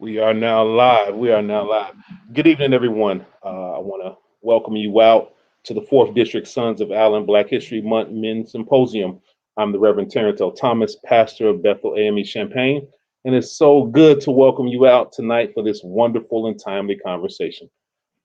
We are now live. We are now live. Good evening, everyone. I want to welcome you out to the 4th District Sons of Allen Black History Month Men's Symposium. I'm the Reverend Terrence L. Thomas, pastor of Bethel AME-Champaign, and it's so good to welcome you out tonight for this wonderful and timely conversation.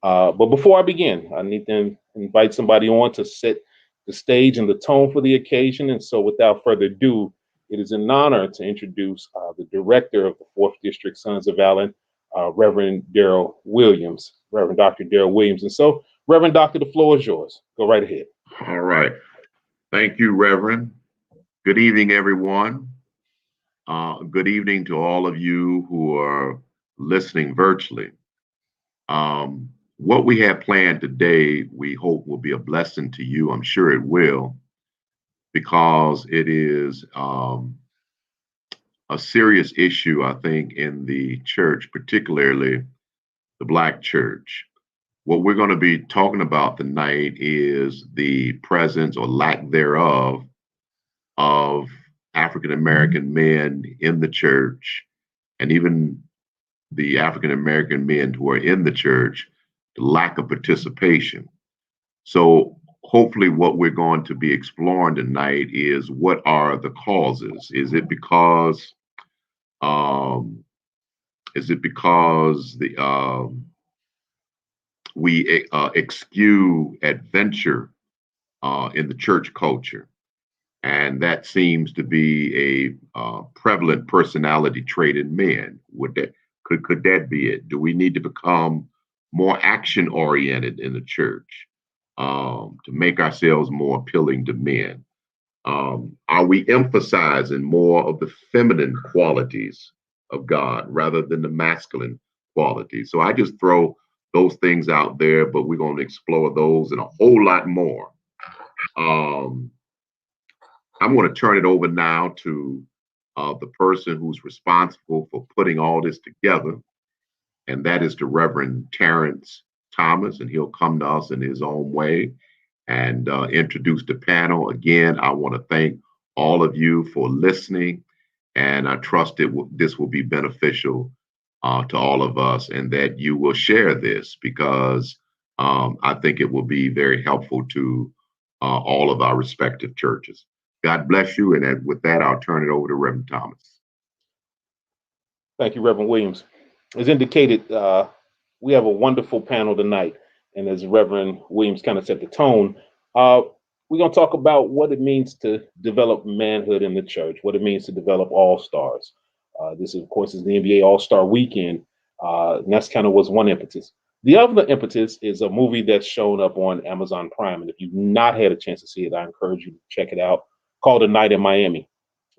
But before I begin, I need to invite somebody on to set the stage and the tone for the occasion. And so, without further ado, it is an honor to introduce the director of the 4th District Sons of Allen, Reverend Darrell Williams, Reverend Dr. Darrell Williams. And so, Reverend Doctor, the floor is yours. Go right ahead. All right. Thank you, Reverend. Good evening, everyone. Good evening to all of you who are listening virtually. What we have planned today, we hope will be a blessing to you. I'm sure it will, because it is a serious issue, I think, in the church, particularly the Black church. What we're going to be talking about tonight is the presence or lack thereof of African American men in the church, and even the African American men who are in the church, the lack of participation. So, hopefully, what we're going to be exploring tonight is what are the causes? Um, is it because we excuse adventure in the church culture? And that seems to be a prevalent personality trait in men. Could that be it? Do we need to become more action oriented in the church to make ourselves more appealing to men? Are we emphasizing more of the feminine qualities of God rather than the masculine qualities? So I just throw those things out there, but we're going to explore those and a whole lot more. Um, I'm going to turn it over now to the person who's responsible for putting all this together, and that is the Reverend Terrence Thomas, and he'll come to us in his own way and introduce the panel. Again, I want to thank all of you for listening, and I trust this will be beneficial to all of us, and that you will share this because I think it will be very helpful to all of our respective churches. God bless you. And with that, I'll turn it over to Reverend Thomas. Thank you, Reverend Williams. As indicated, we have a wonderful panel tonight. And as Reverend Williams kind of set the tone, we're going to talk about what it means to develop manhood in the church, what it means to develop all stars. This, of course, is the NBA All Star Weekend. And that's kind of was one impetus. The other impetus is a movie that's shown up on Amazon Prime. And if you've not had a chance to see it, I encourage you to check it out, called A Night in Miami.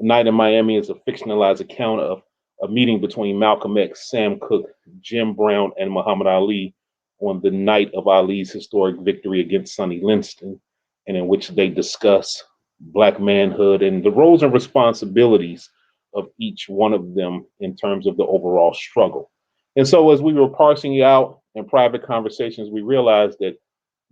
A Night in Miami is a fictionalized account of a meeting between Malcolm X, Sam Cooke, Jim Brown, and Muhammad Ali on the night of Ali's historic victory against Sonny Liston, and in which they discuss Black manhood and the roles and responsibilities of each one of them in terms of the overall struggle. And so, as we were parsing it out in private conversations, we realized that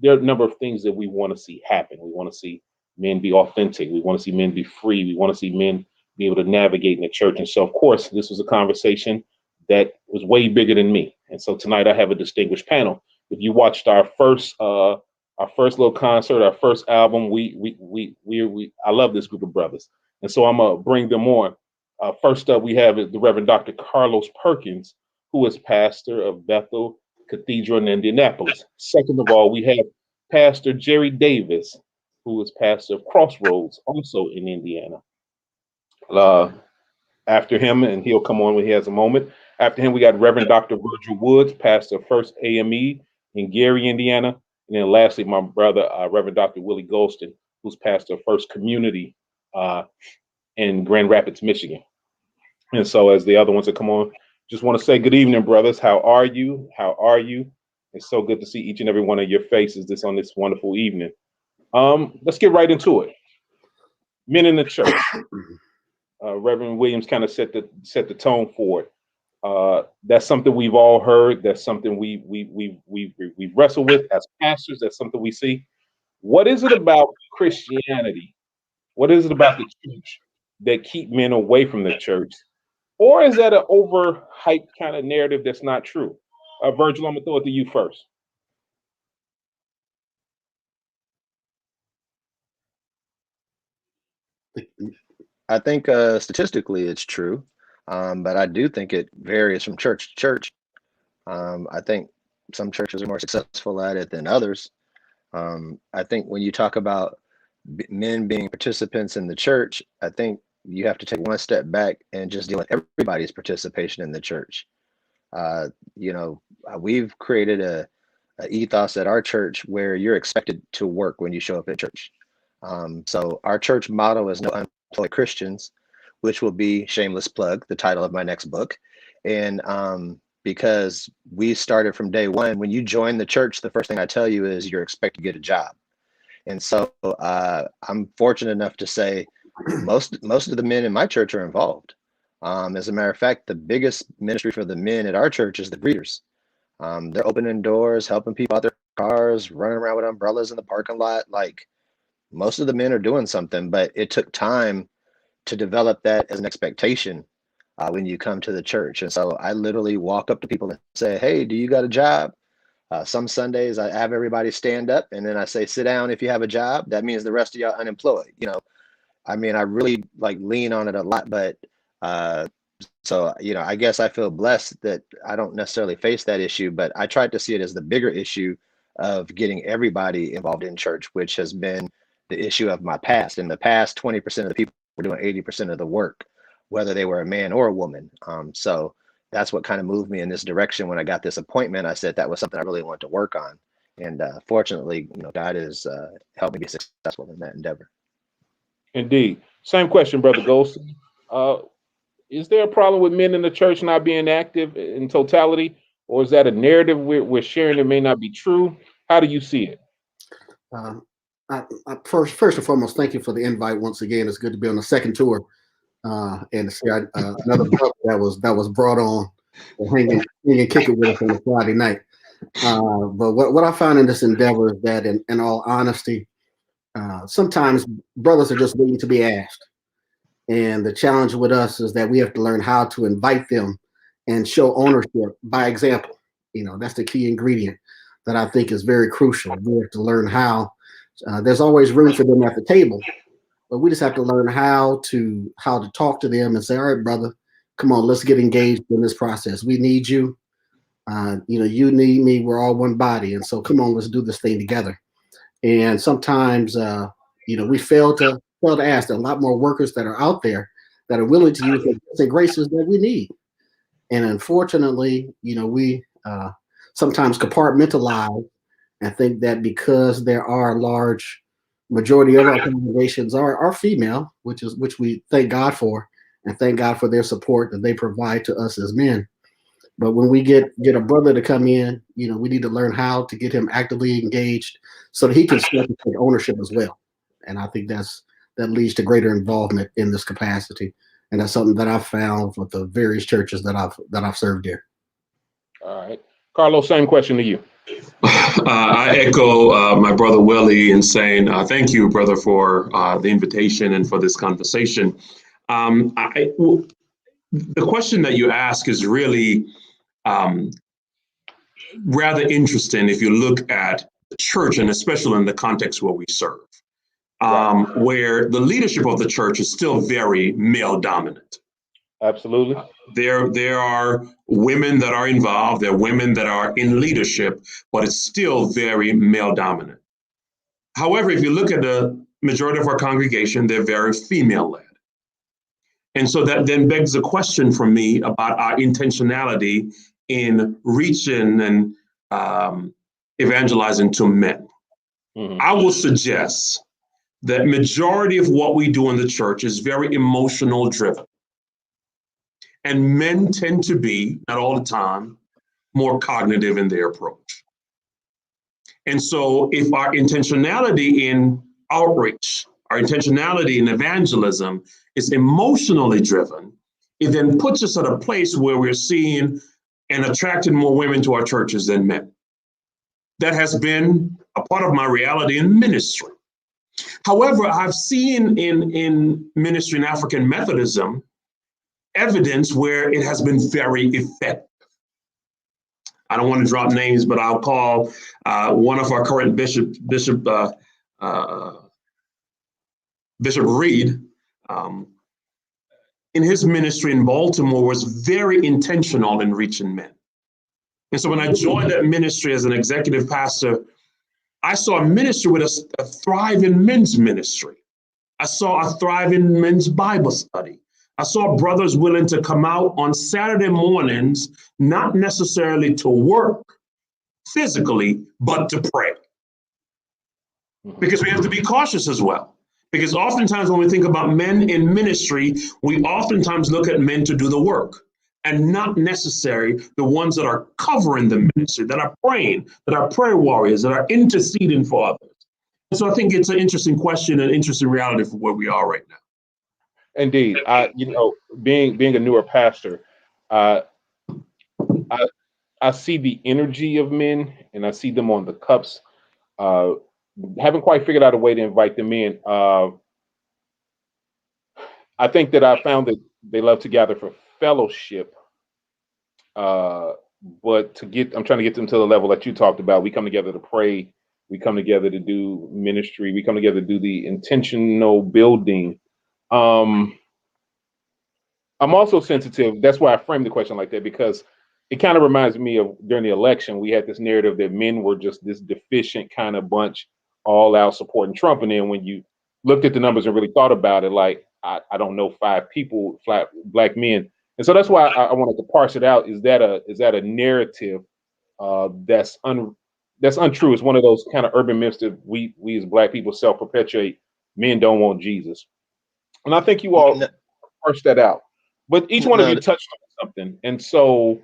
there are a number of things that we want to see happen. We want to see men be authentic. We want to see men be free. We want to see men be able to navigate in the church. And so, of course, this was a conversation that was way bigger than me. And so tonight I have a distinguished panel. If you watched our first little concert, our first album, I love this group of brothers. And so I'm gonna bring them on. First up, we have the Reverend Dr. Carlos Perkins, who is pastor of Bethel Cathedral in Indianapolis. Second of all, we have Pastor Jerry Davis, who is pastor of Crossroads, also in Indiana. Uh, After him, and he'll come on when he has a moment. After him, we got Reverend Dr. Virgil Woods, pastor of First AME in Gary, Indiana. And then lastly, my brother, Reverend Dr. Willie Golston, who's pastor of First Community uh, in Grand Rapids, Michigan. And so, as the other ones that come on, just want to say good evening, brothers. How are you? How are you? It's so good to see each and every one of your faces on this wonderful evening. Let's get right into it. Men in the church. Reverend Williams kind of set the tone for it. That's something we've all heard. That's something we wrestle with as pastors. That's something we see. What is it about Christianity? What is it about the church that keep men away from the church? or is that an overhyped kind of narrative that's not true? Virgil, I'm gonna throw it to you first. I think statistically it's true, but I do think it varies from church to church. I think some churches are more successful at it than others. I think when you talk about men being participants in the church, I think you have to take one step back and just deal with everybody's participation in the church. Uh, we've created a ethos at our church where you're expected to work when you show up at church. So our church motto is no unemployed Christians, which will be shameless plug, the title of my next book. And because we started from day one, when you join the church, the first thing I tell you is you're expected to get a job. And so I'm fortunate enough to say most of the men in my church are involved. As a matter of fact, the biggest ministry for the men at our church is the greeters. They're opening doors, helping people out their cars, running around with umbrellas in the parking lot. Like, most of the men are doing something, but it took time to develop that as an expectation when you come to the church. And so I literally walk up to people and say, "Hey, do you got a job?" Some Sundays I have everybody stand up, and then I say, "Sit down if you have a job." That means the rest of y'all unemployed. I mean, I really like lean on it a lot, but uh, so, I guess I feel blessed that I don't necessarily face that issue, but I tried to see it as the bigger issue of getting everybody involved in church, which has been the issue of my past. In the past, 20% of the people were doing 80% of the work, whether they were a man or a woman. So that's what kind of moved me in this direction. When I got this appointment, I said that was something I really wanted to work on. And fortunately, God has helped me be successful in that endeavor. Indeed. Same question, Brother Ghost. Uh, is there a problem with men in the church not being active in totality, or is that a narrative we're sharing that may not be true? How do you see it? First and foremost, thank you for the invite once again. It's good to be on the second tour and to see another brother that was brought on hanging kick it with us on a Friday night. But what I found in this endeavor is that, in all honesty, sometimes brothers are just waiting to be asked. And the challenge with us is that we have to learn how to invite them and show ownership by example. That's the key ingredient that I think is very crucial. We have to learn how. There's always room for them at the table, but we just have to learn how to talk to them and say, "All right, brother, come on, let's get engaged in this process. We need you. You need me. We're all one body, and so come on, let's do this thing together." And sometimes, we fail to ask. There are a lot more workers that are out there that are willing to use the gifts and graces that we need. And unfortunately, we sometimes compartmentalize and think that because there are a large majority of our congregations are female, which we thank God for, and thank God for their support that they provide to us as men. But when we get a brother to come in, we need to learn how to get him actively engaged so that he can start to take ownership as well. And I think that leads to greater involvement in this capacity. And that's something that I've found with the various churches that I've served there. All right. Carlos, same question to you. I echo my brother Willie in saying thank you, brother, for the invitation and for this conversation. The question that you ask is really rather interesting if you look at the church, and especially in the context where we serve, where the leadership of the church is still very male dominant. Absolutely. There are women that are involved, there are women that are in leadership, but it's still very male dominant. However, if you look at the majority of our congregation, they're very female led. And so that then begs the question for me about our intentionality in reaching and evangelizing to men. Mm-hmm. I will suggest that majority of what we do in the church is very emotional driven. And men tend to be, not all the time, more cognitive in their approach. And so if our intentionality in outreach, our intentionality in evangelism is emotionally driven, it then puts us at a place where we're seeing and attracting more women to our churches than men. That has been a part of my reality in ministry. However, I've seen in ministry in African Methodism evidence where it has been very effective. I don't want to drop names, but I'll call one of our current Bishop Reed. In his ministry in Baltimore was very intentional in reaching men. And so when I joined that ministry as an executive pastor, I saw a ministry with a thriving men's ministry. I saw a thriving men's Bible study. I saw brothers willing to come out on Saturday mornings, not necessarily to work physically, but to pray. Because we have to be cautious as well. Because oftentimes when we think about men in ministry, we oftentimes look at men to do the work and not necessarily the ones that are covering the ministry, that are praying, that are prayer warriors, that are interceding for others. And so I think it's an interesting question and interesting reality for where we are right now. Indeed. Being a newer pastor, I see the energy of men and I see them on the cups. Haven't quite figured out a way to invite them in. I think that I found that they love to gather for fellowship. But I'm trying to get them to the level that you talked about. We come together to pray. We come together to do ministry. We come together to do the intentional building. I'm also sensitive. That's why I framed the question like that, because it kind of reminds me of during the election, we had this narrative that men were just this deficient kind of bunch, all out supporting Trump. And then when you looked at the numbers and really thought about it, like, I don't know 5 people, black men. And so that's why I wanted to parse it out. Is that a narrative that's untrue? It's one of those kind of urban myths that we as black people self-perpetuate. Men don't want Jesus. And I think you all parse that out. But each one of you touched on something. And so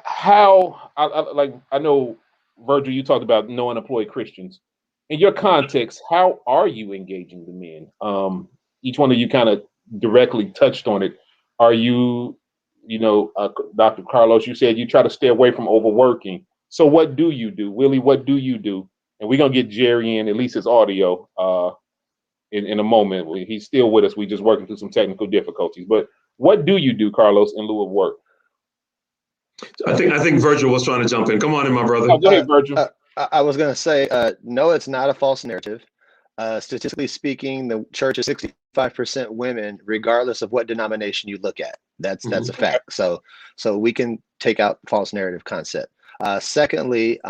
how, I know, Virgil, you talked about no unemployed Christians. In your context, how are you engaging the men? Each one of you kind of directly touched on it. Are you, Dr. Carlos, you said you try to stay away from overworking. So what do you do? Willie, what do you do? And we're going to get Jerry in, at least his audio, in a moment. He's still with us. We're just working through some technical difficulties. But what do you do, Carlos, in lieu of work? I think Virgil was trying to jump in. Come on in, my brother. Oh, go ahead, Virgil. I was going to say, no, it's not a false narrative. Statistically speaking, the church is 65% women, regardless of what denomination you look at. That's a fact. So we can take out false narrative concept. Secondly,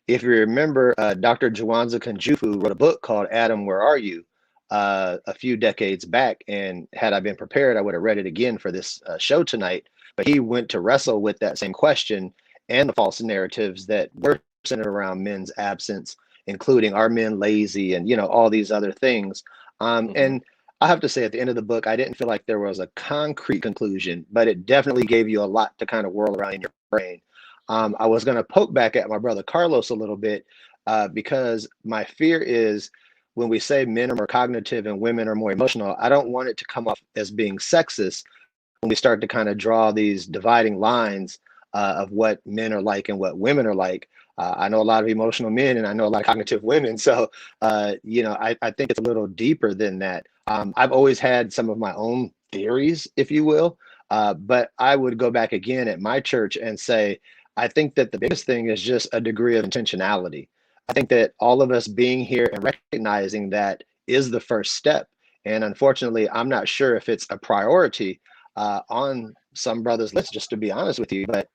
if you remember, Dr. Juwanza Kanjufu wrote a book called Adam, Where Are You? A few decades back. And had I been prepared, I would have read it again for this show tonight. But he went to wrestle with that same question and the false narratives that were centered around men's absence, including are men lazy and, all these other things. And I have to say, at the end of the book, I didn't feel like there was a concrete conclusion, but it definitely gave you a lot to kind of whirl around in your brain. I was going to poke back at my brother Carlos a little bit because my fear is when we say men are more cognitive and women are more emotional, I don't want it to come off as being sexist when we start to kind of draw these dividing lines of what men are like and what women are like. I know a lot of emotional men and I know a lot of cognitive women. So, I think it's a little deeper than that. I've always had some of my own theories, if you will, but I would go back again at my church and say, I think that the biggest thing is just a degree of intentionality. I think that all of us being here and recognizing that is the first step. And unfortunately, I'm not sure if it's a priority on some brothers' list, just to be honest with you. But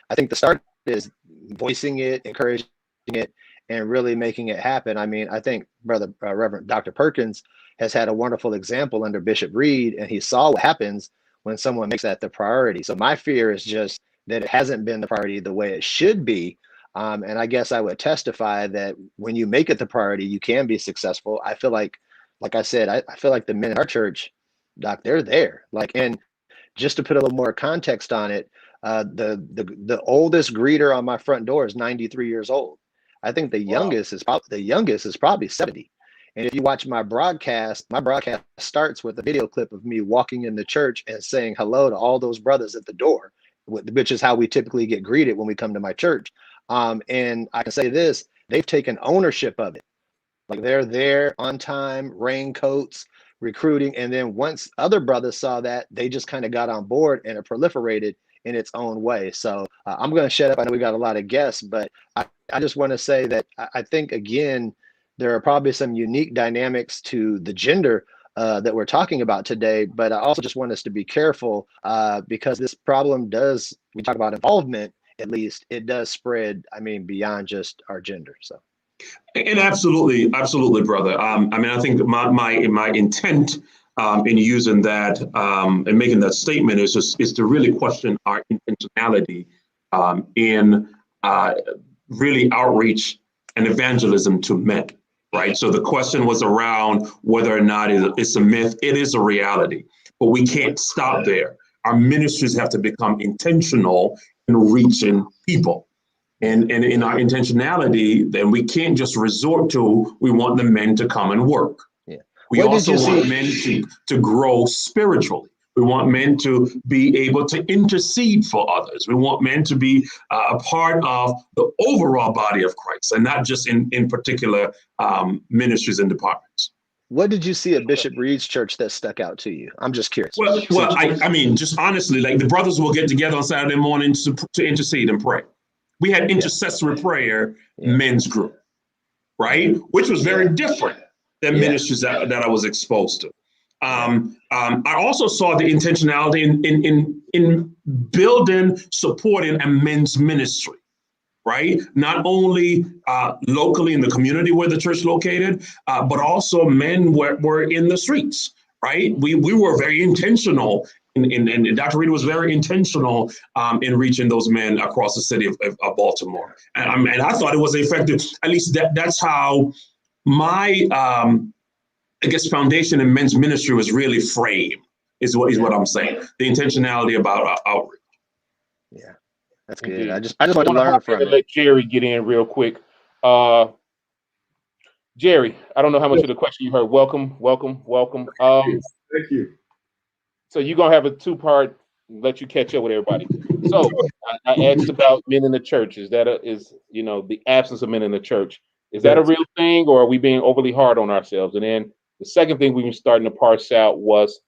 I think the start is voicing it, encouraging it, and really making it happen. I mean, I think Brother Reverend Dr. Perkins has had a wonderful example under Bishop Reed, and he saw what happens when someone makes that the priority. So my fear is just that it hasn't been the priority the way it should be. And I guess I would testify that when you make it the priority, you can be successful. I feel like I said, I feel like the men in our church, Doc, they're there. And just to put a little more context on it, the oldest greeter on my front door is 93 years old. I think the youngest is probably 70. And if you watch my broadcast starts with a video clip of me walking in the church and saying hello to all those brothers at the door, which is how we typically get greeted when we come to my church. And I can say this, they've taken ownership of it. Like they're there on time, raincoats, recruiting. And then once other brothers saw that, they just kind of got on board and it proliferated in its own way. So I'm going to shut up. I know we got a lot of guests, but I just want to say that I think, again, there are probably some unique dynamics to the gender that we're talking about today. But I also just want us to be careful because this problem does, we talk about involvement, at least it does spread, I mean, beyond just our gender. So. And absolutely, brother. I mean, I think my intent in using that and making that statement is to really question our intentionality in really outreach and evangelism to men, right? So the question was around whether or not it's a myth. It is a reality, but we can't stop there. Our ministries have to become intentional in reaching people. And in our intentionality, then we can't just resort to, we want the men to come and work. Yeah. We also want men to grow spiritually. We want men to be able to intercede for others. We want men to be a part of the overall body of Christ and not just in particular ministries and departments. What did you see at Bishop Reed's church that stuck out to you? I'm just curious. Well, I mean, just honestly, like the brothers will get together on Saturday morning to intercede and pray. We had intercessory prayer men's group, right? Which was very different than ministries that I was exposed to. I also saw the intentionality in building, supporting a men's ministry, right? Not only locally in the community where the church located, but also men were in the streets, right? We were very intentional. And Dr. Reed was very intentional in reaching those men across the city of Baltimore. And I thought it was effective. At least that's how my, I guess, foundation in men's ministry was really framed, is what I'm saying. The intentionality about outreach. Yeah, that's good. Indeed. I just want to learn from it. Let Jerry get in real quick. Jerry, I don't know how much of the question you heard. Welcome. Thank you. So you're going to have a two-part, let you catch up with everybody. So I asked about men in the church. Is that the absence of men in the church? Is that a real thing, or are we being overly hard on ourselves? And then the second thing we were starting to parse out was,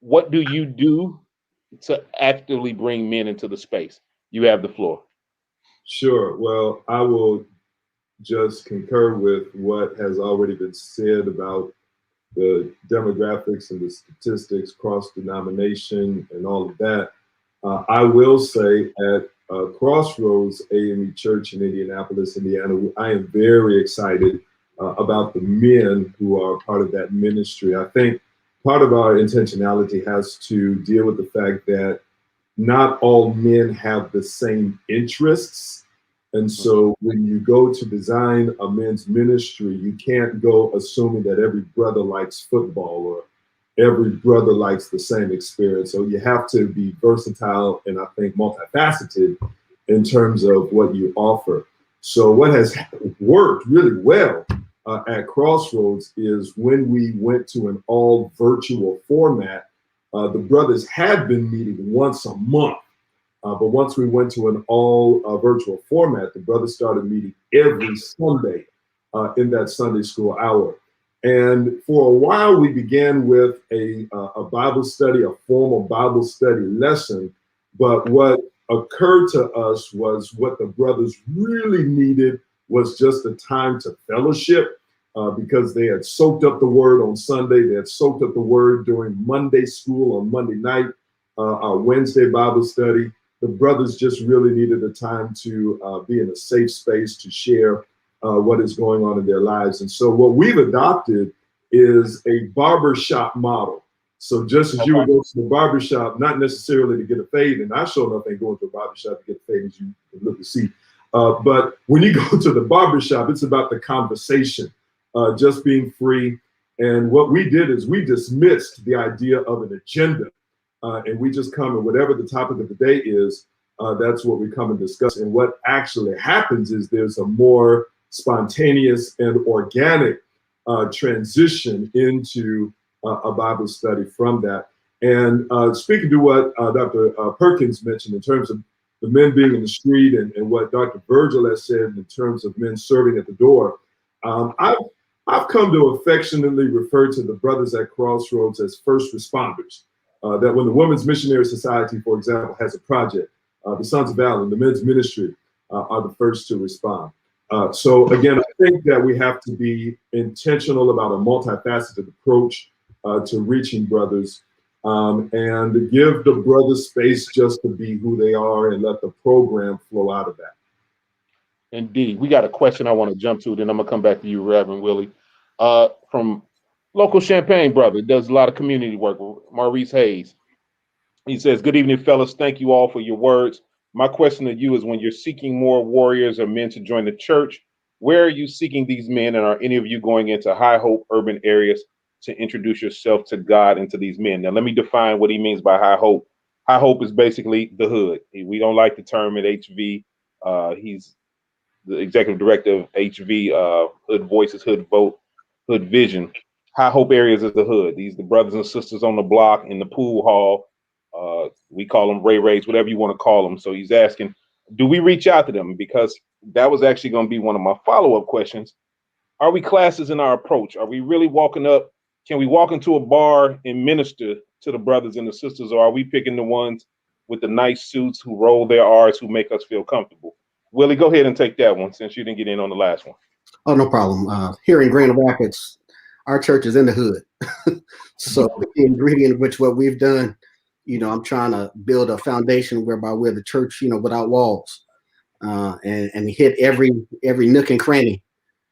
what do you do to actively bring men into the space? You have the floor. Sure. Well, I will just concur with what has already been said about the demographics and the statistics, cross-denomination, and all of that. I will say at Crossroads AME Church in Indianapolis, Indiana, I am very excited about the men who are part of that ministry. I think part of our intentionality has to deal with the fact that not all men have the same interests. And so when you go to design a men's ministry, you can't go assuming that every brother likes football or every brother likes the same experience. So you have to be versatile and I think multifaceted in terms of what you offer. So what has worked really well at Crossroads is when we went to an all virtual format, the brothers had been meeting once a month. But once we went to an all virtual format, the brothers started meeting every Sunday in that Sunday school hour. And for a while, we began with a Bible study, a formal Bible study lesson. But what occurred to us was what the brothers really needed was just a time to fellowship because they had soaked up the word on Sunday. They had soaked up the word during Monday school on Monday night, our Wednesday Bible study. The brothers just really needed a time to be in a safe space to share what is going on in their lives. And so what we've adopted is a barbershop model. So just as you would go to the barbershop, not necessarily to get a fade, and I sure enough ain't going to a barbershop to get a fade, as you can look to see. But when you go to the barbershop, it's about the conversation, just being free. And what we did is we dismissed the idea of an agenda. And we just come and whatever the topic of the day is, that's what we come and discuss. And what actually happens is there's a more spontaneous and organic transition into a Bible study from that. And speaking to what Dr. Perkins mentioned in terms of the men being in the street and what Dr. Virgil has said in terms of men serving at the door, I've I've come to affectionately refer to the brothers at Crossroads as first responders. That when the Women's Missionary Society, for example, has a project, the Sons of Valor, the men's ministry are the first to respond. So again, I think that we have to be intentional about a multifaceted approach to reaching brothers, and give the brothers space just to be who they are and let the program flow out of that. Indeed. We got a question I want to jump to, then I'm going to come back to you, Reverend Willie. From local Champaign brother, does a lot of community work, Maurice Hayes. He says, good evening, fellas. Thank you all for your words. My question to you is, when you're seeking more warriors or men to join the church, where are you seeking these men? And are any of you going into High Hope urban areas to introduce yourself to God and to these men? Now, let me define what he means by High Hope. High Hope is basically the hood. We don't like the term at HV. He's the executive director of HV, Hood Voices, Hood Vote, Hood Vision. High Hope areas is the hood. These are the brothers and sisters on the block, in the pool hall. We call them Ray Rays, whatever you want to call them. So he's asking, do we reach out to them? Because that was actually going to be one of my follow-up questions. Are we classes in our approach? Are we really walking up? Can we walk into a bar and minister to the brothers and the sisters, or are we picking the ones with the nice suits who roll their R's, who make us feel comfortable? Willie, go ahead and take that one since you didn't get in on the last one. Oh, no problem. Here in Grand Rapids, our church is in the hood. So the ingredient of which what we've done, I'm trying to build a foundation whereby we're the church, without walls, and hit every nook and cranny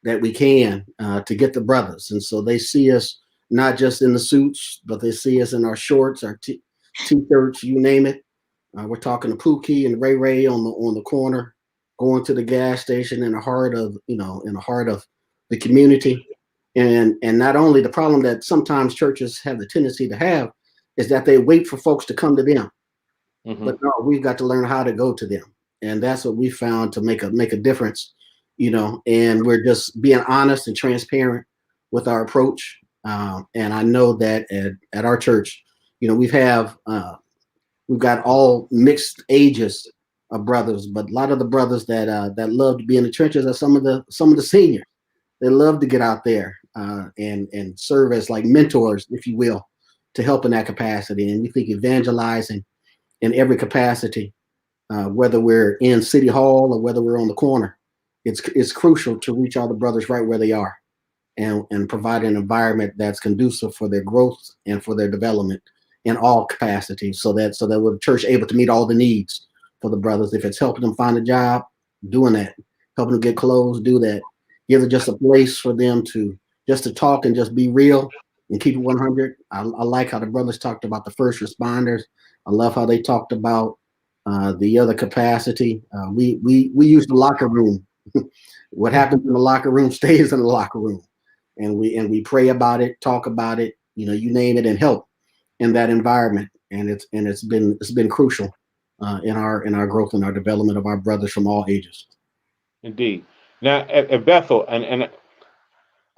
that we can to get the brothers. And so they see us not just in the suits, but they see us in our shorts, our t-shirts, you name it. We're talking to Pookie and Ray Ray on the corner, going to the gas station in the heart of the community. And not only the problem that sometimes churches have the tendency to have is that they wait for folks to come to them. Mm-hmm. But no, we've got to learn how to go to them. And that's what we found to make a difference, and we're just being honest and transparent with our approach. And I know that at our church, we've got all mixed ages of brothers, but a lot of the brothers that love to be in the trenches are some of the seniors. They love to get out there and serve as like mentors, if you will, to help in that capacity. And we think evangelizing in every capacity, whether we're in City Hall or whether we're on the corner, it's crucial to reach all the brothers right where they are and provide an environment that's conducive for their growth and for their development in all capacities, so that we're the church able to meet all the needs for the brothers. If it's helping them find a job, doing that, helping them get clothes, do that. Give them just a place for them to talk and just be real and keep it 100. I like how the brothers talked about the first responders. I love how they talked about the other capacity. We use the locker room. What happens in the locker room stays in the locker room, and we pray about it, talk about it, you name it, and help in that environment. And it's been crucial in our growth and our development of our brothers from all ages. Indeed. Now at Bethel, and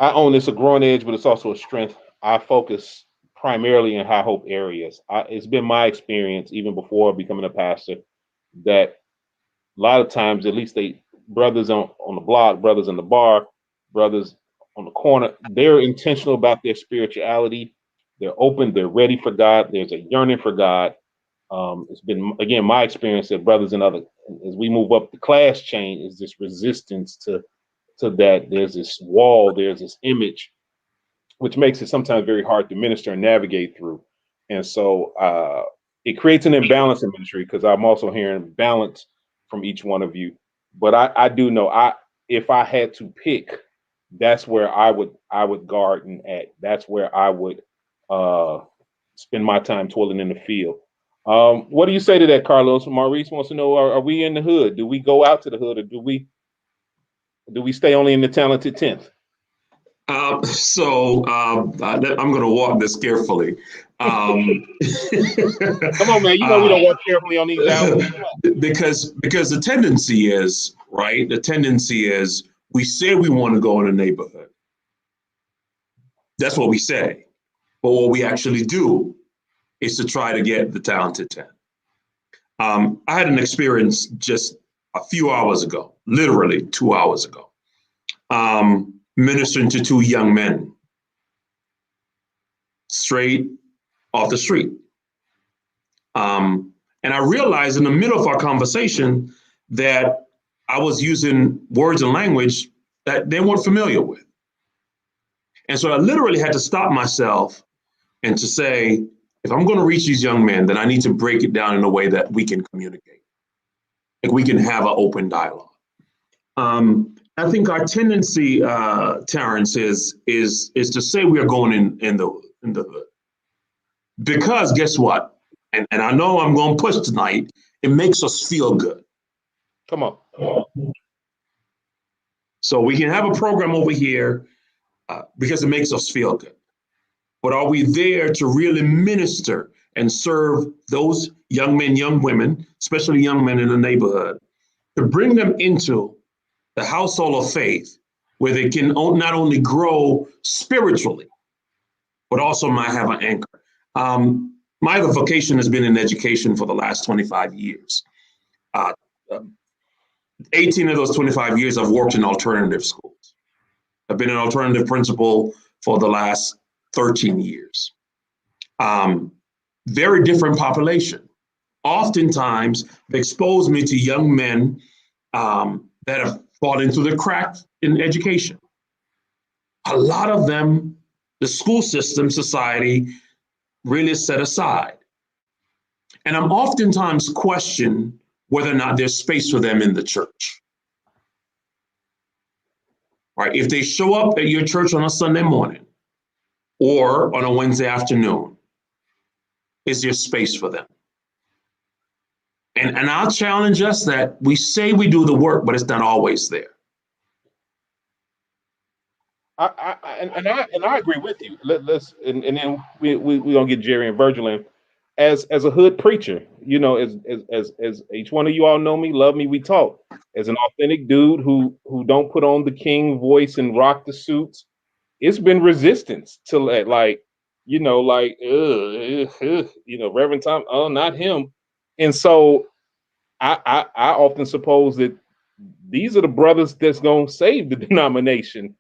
I own this a growing edge, but it's also a strength. I focus primarily in High Hope areas. It's been my experience, even before becoming a pastor, that a lot of times, at least brothers on the block, brothers in the bar, brothers on the corner, they're intentional about their spirituality. They're open. They're ready for God. There's a yearning for God. It's been, again, my experience that brothers and others, as we move up the class chain, is this resistance to that. There's this wall. There's this image, which makes it sometimes very hard to minister and navigate through. And so it creates an imbalance in ministry, because I'm also hearing balance from each one of you. But I do know, if I had to pick, that's where I would garden at. That's where I would spend my time toiling in the field. What do you say to that, Carlos? Maurice wants to know, are we in the hood? Do we go out to the hood, or do we stay only in the talented 10th? So I'm going to walk this carefully. Come on, man. You know we don't walk carefully on these albums. Because the tendency is, right? The tendency is we say we want to go in a neighborhood. That's what we say. But what we actually do is to try to get the talented 10. I had an experience just a few hours ago, literally 2 hours ago. ministering to two young men straight off the street. And I realized in the middle of our conversation that I was using words and language that they weren't familiar with. And so I literally had to stop myself and to say, if I'm going to reach these young men, then I need to break it down in a way that we can communicate, like we can have an open dialogue. I think our tendency, Terrence, is to say we are going in the hood. Because guess what? And I know I'm going to push tonight. It makes us feel good. Come on. So we can have a program over here because it makes us feel good. But are we there to really minister and serve those young men, young women, especially young men in the neighborhood, to bring them into the household of faith where they can not only grow spiritually, but also might have an anchor? My vocation has been in education for the last 25 years. 18 of those 25 years, I've worked in alternative schools. I've been an alternative principal for the last 13 years. Very different population. Oftentimes, they expose me to young men that have fallen through the cracks in education. A lot of them, the school system, society, really set aside. And I'm oftentimes questioned whether or not there's space for them in the church. Right? If they show up at your church on a Sunday morning or on a Wednesday afternoon, is there space for them? And I'll challenge us that we say we do the work, but it's not always there. I agree with you. Let's and then we gonna get Jerry and Virgil in. As a hood preacher, you know, as each one of you all know me, love me, we talk. As an authentic dude who don't put on the king voice and rock the suits, it's been resistance to that, like, you know, like, you know, Reverend Tom, oh, not him. And so I often suppose that these are the brothers that's gonna save the denomination.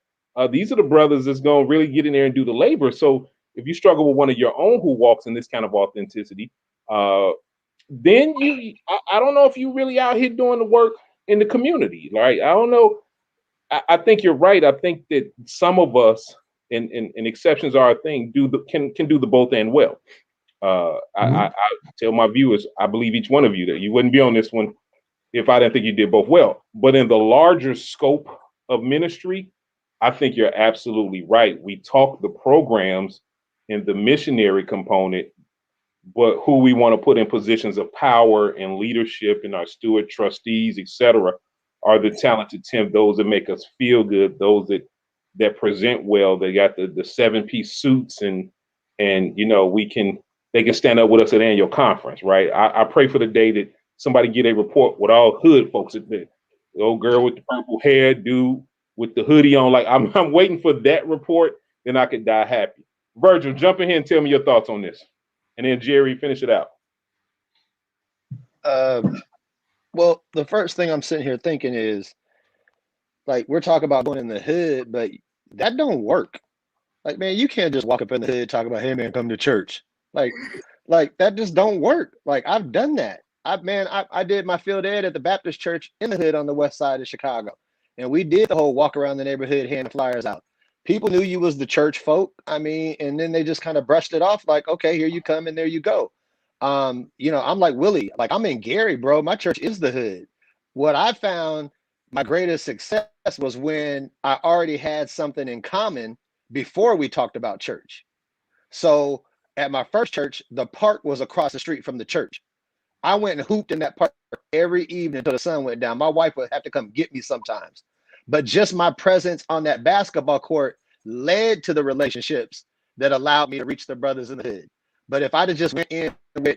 These are the brothers that's gonna really get in there and do the labor. So if you struggle with one of your own who walks in this kind of authenticity, then I don't know if you really out here doing the work in the community. Right? I don't know. I think you're right. I think that some of us, and exceptions are a thing, can do the both and well. I tell my viewers, I believe each one of you that you wouldn't be on this one if I didn't think you did both well. But in the larger scope of ministry, I think you're absolutely right. We talk the programs in the missionary component, but who we want to put in positions of power and leadership and our steward trustees, etc., are the talented 10, those that make us feel good, those that present well. They got the 7-piece suits and you know, they can stand up with us at annual conference, right? I pray for the day that somebody get a report with all hood folks at the old girl with the purple hair, dude with the hoodie on. Like I'm waiting for that report, then I could die happy. Virgil, jump in here and tell me your thoughts on this. And then Jerry, finish it out. Well, the first thing I'm sitting here thinking is, like, we're talking about going in the hood, but that don't work. Like, man, you can't just walk up in the hood, talk about, hey, man, come to church. Like that just don't work. Like, I've done that. I did my field ed at the Baptist church in the hood on the west side of Chicago. And we did the whole walk around the neighborhood, hand flyers out. People knew you was the church folk. I mean, and then they just kind of brushed it off like, okay, here you come and there you go. You know, I'm like Willie, like I'm in Gary, bro. My church is the hood. What I found my greatest success was when I already had something in common before we talked about church. So at my first church, the park was across the street from the church. I went and hooped in that park every evening until the sun went down. My wife would have to come get me sometimes. But just my presence on that basketball court led to the relationships that allowed me to reach the brothers in the hood. But if I'd have just went in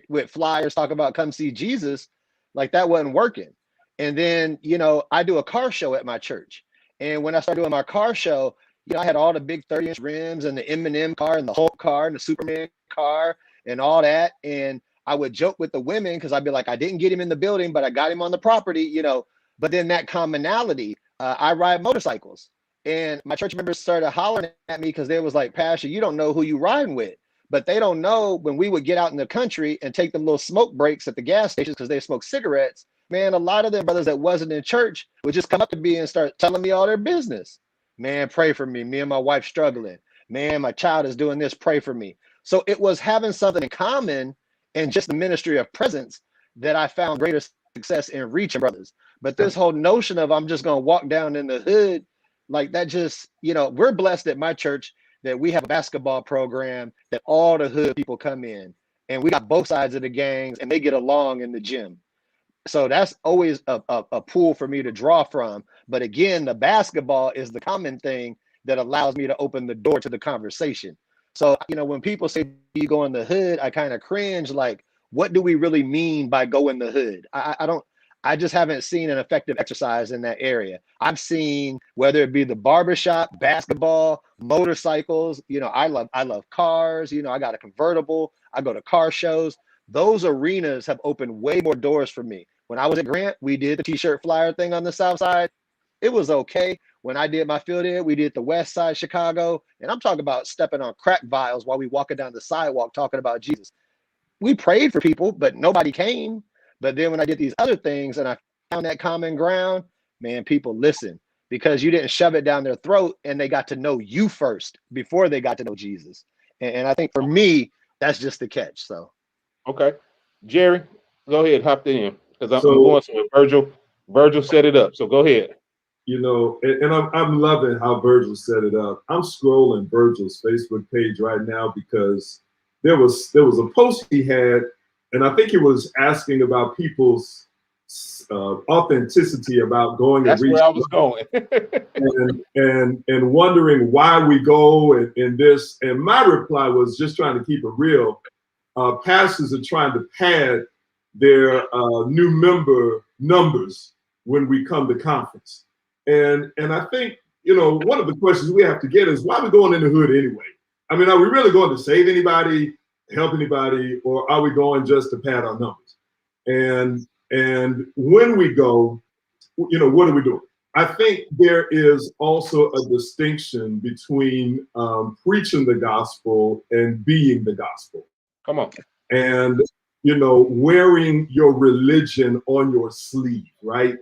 with flyers talking about come see Jesus, like that wasn't working. And then, you know, I do a car show at my church. And when I started doing my car show, you know, I had all the big 30-inch rims and the M&M car and the Hulk car and the Superman car and all that. And I would joke with the women because I'd be like, I didn't get him in the building, but I got him on the property, you know. But then that commonality, I ride motorcycles. And my church members started hollering at me because they was like, Pastor, you don't know who you riding with. But they don't know when we would get out in the country and take them little smoke breaks at the gas stations because they smoke cigarettes. Man, a lot of them brothers that wasn't in church would just come up to me and start telling me all their business. Man, pray for me. Me and my wife struggling. Man, my child is doing this. Pray for me. So it was having something in common and just the ministry of presence that I found greater success in reaching brothers. But this whole notion of I'm just going to walk down in the hood, like that just, we're blessed at my church that we have a basketball program that all the hood people come in, and we got both sides of the gangs and they get along in the gym. So that's always a pool for me to draw from. But again, the basketball is the common thing that allows me to open the door to the conversation. So, when people say you go in the hood, I kind of cringe, like, what do we really mean by go in the hood? I just haven't seen an effective exercise in that area. I've seen, whether it be the barbershop, basketball, motorcycles, I love cars, I got a convertible, I go to car shows. Those arenas have opened way more doors for me. When I was at Grant, we did the t-shirt flyer thing on the South Side. It was okay. When I did my field ed, we did the West Side Chicago. And I'm talking about stepping on crack vials while we walking down the sidewalk talking about Jesus. We prayed for people, but nobody came. But then when I did these other things and I found that common ground, man, people listen because you didn't shove it down their throat and they got to know you first before they got to know Jesus. And I think for me, that's just the catch. So. Okay. Jerry, go ahead, hop in because I'm going somewhere. Virgil set it up. So go ahead. And I'm loving how Virgil set it up. I'm scrolling Virgil's Facebook page right now because there was a post he had, and I think he was asking about people's authenticity about going. That's where I was going. and wondering why we go and this. And my reply was just trying to keep it real. Pastors are trying to pad their new member numbers when we come to conference. And I think, one of the questions we have to get is why are we going in the hood anyway? I mean, are we really going to save anybody, help anybody, or are we going just to pad our numbers? And when we go, what are we doing? I think there is also a distinction between preaching the gospel and being the gospel. Come on. And, wearing your religion on your sleeve, right?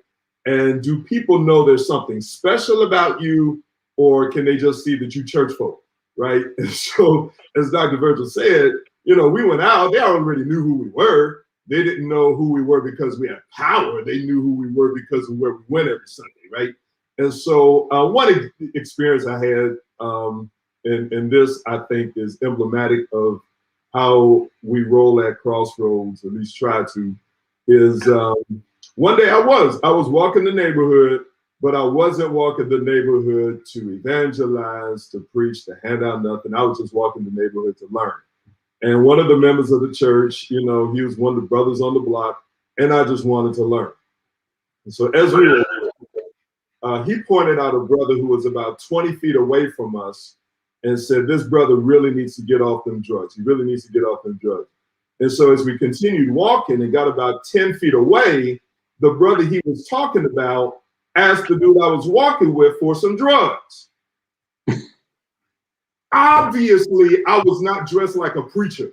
And do people know there's something special about you, or can they just see that you church folk, right? And so, as Dr. Virgil said, we went out, they already knew who we were. They didn't know who we were because we had power. They knew who we were because of where we went every Sunday, right? And so one experience I had, and this I think is emblematic of how we roll at Crossroads, at least try to, is one day I was walking the neighborhood, but I wasn't walking the neighborhood to evangelize, to preach, to hand out nothing. I was just walking the neighborhood to learn. And one of the members of the church, he was one of the brothers on the block, and I just wanted to learn. And so as we were, he pointed out a brother who was about 20 feet away from us and said, this brother really needs to get off them drugs. He really needs to get off them drugs. And so as we continued walking and got about 10 feet away, the brother he was talking about asked the dude I was walking with for some drugs. Obviously, I was not dressed like a preacher.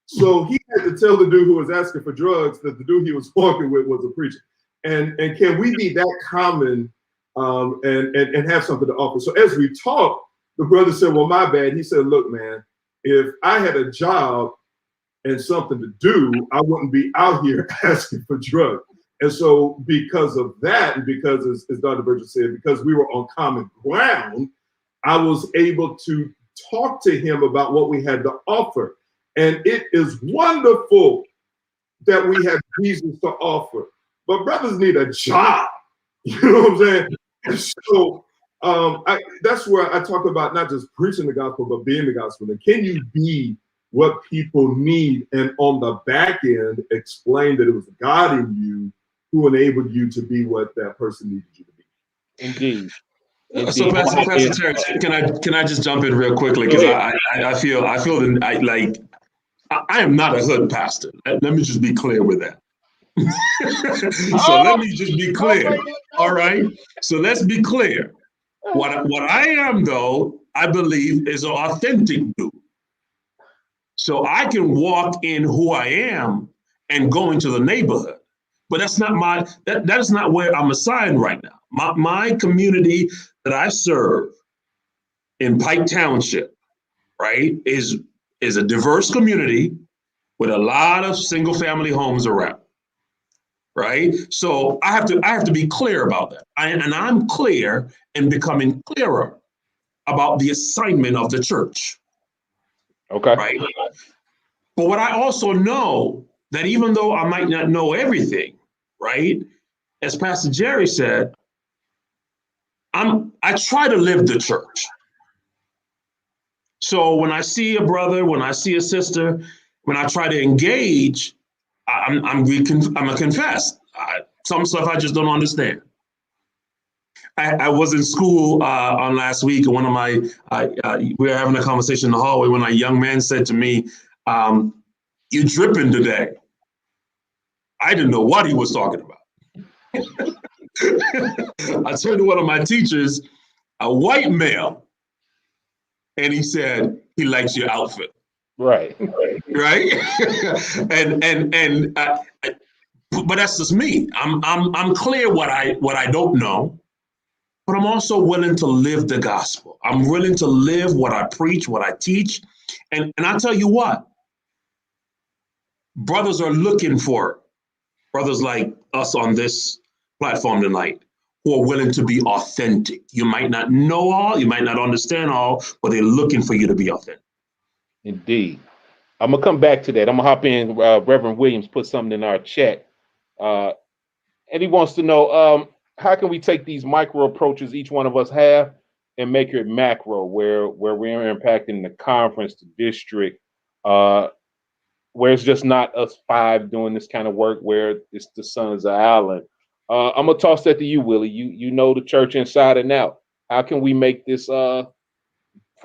So he had to tell the dude who was asking for drugs that the dude he was walking with was a preacher. And can we be that common and have something to offer? So as we talked, the brother said, well, my bad. He said, look, man, if I had a job and something to do, I wouldn't be out here asking for drugs. And so because of that, and because, as Dr. Virgil said, because we were on common ground, I was able to talk to him about what we had to offer. And it is wonderful that we have Jesus to offer. But brothers need a job. You know what I'm saying? And so that's where I talk about not just preaching the gospel, but being the gospel. And can you be what people need? And on the back end, explain that it was God in you who enabled you to be what that person needed you to be. Indeed. So, Pastor Terry, can I just jump in real quickly because I feel that I am not a hood pastor. Let me just be clear with that. So let me just be clear. All right. So let's be clear. What I am, though, I believe is an authentic dude. So I can walk in who I am and go into the neighborhood. But that's not that is not where I'm assigned right now. My community that I serve in Pike Township, right, is a diverse community with a lot of single family homes around. Right. So I have to be clear about that. And I'm clear and becoming clearer about the assignment of the church. Okay. Right. But what I also know that even though I might not know everything, right, as Pastor Jerry said, I try to live the church. So when I see a brother, when I see a sister, when I try to engage, I'm a confess. Some stuff I just don't understand. I was in school on last week, and one of my we were having a conversation in the hallway when a young man said to me, "You're dripping today." I didn't know what he was talking about. I turned to one of my teachers, a white male, and he said he likes your outfit. Right. Right. But that's just me. I'm clear what I don't know, but I'm also willing to live the gospel. I'm willing to live what I preach, what I teach, and I tell you what, brothers are looking for it. Brothers like us on this platform tonight who are willing to be authentic. You might not know all, you might not understand all, but they're looking for you to be authentic. Indeed. I'm gonna come back to that. I'm gonna hop in. Reverend Williams put something in our chat, and he wants to know how can we take these micro approaches each one of us have and make it macro, where we're impacting the conference, the district, where it's just not us five doing this kind of work, where it's the sons of Allen. I'm gonna toss that to you, Willie. You know the church inside and out. How can we make this from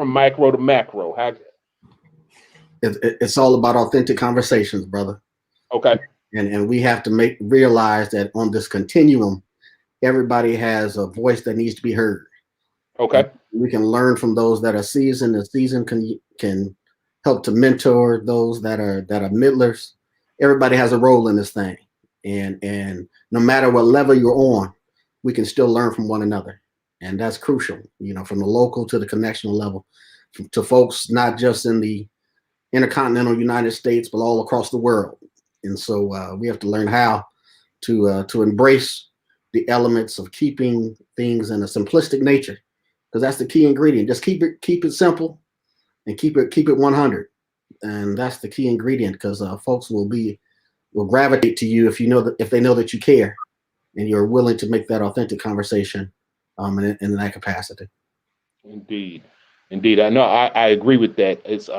micro to macro? It's all about authentic conversations, brother. Okay. And we have to realize that on this continuum, everybody has a voice that needs to be heard. Okay. And we can learn from those that are seasoned. The seasoned can help to mentor those that are middlers. Everybody has a role in this thing, and no matter what level you're on, we can still learn from one another, and that's crucial. You know, from the local to the connectional level, to folks not just in the intercontinental United States, but all across the world. And so we have to learn how to embrace the elements of keeping things in a simplistic nature, because that's the key ingredient. Just keep it simple, and keep it 100, and that's the key ingredient. Because folks will gravitate to you if they know that you care, and you're willing to make that authentic conversation in that capacity. Indeed. I know I agree with that. It's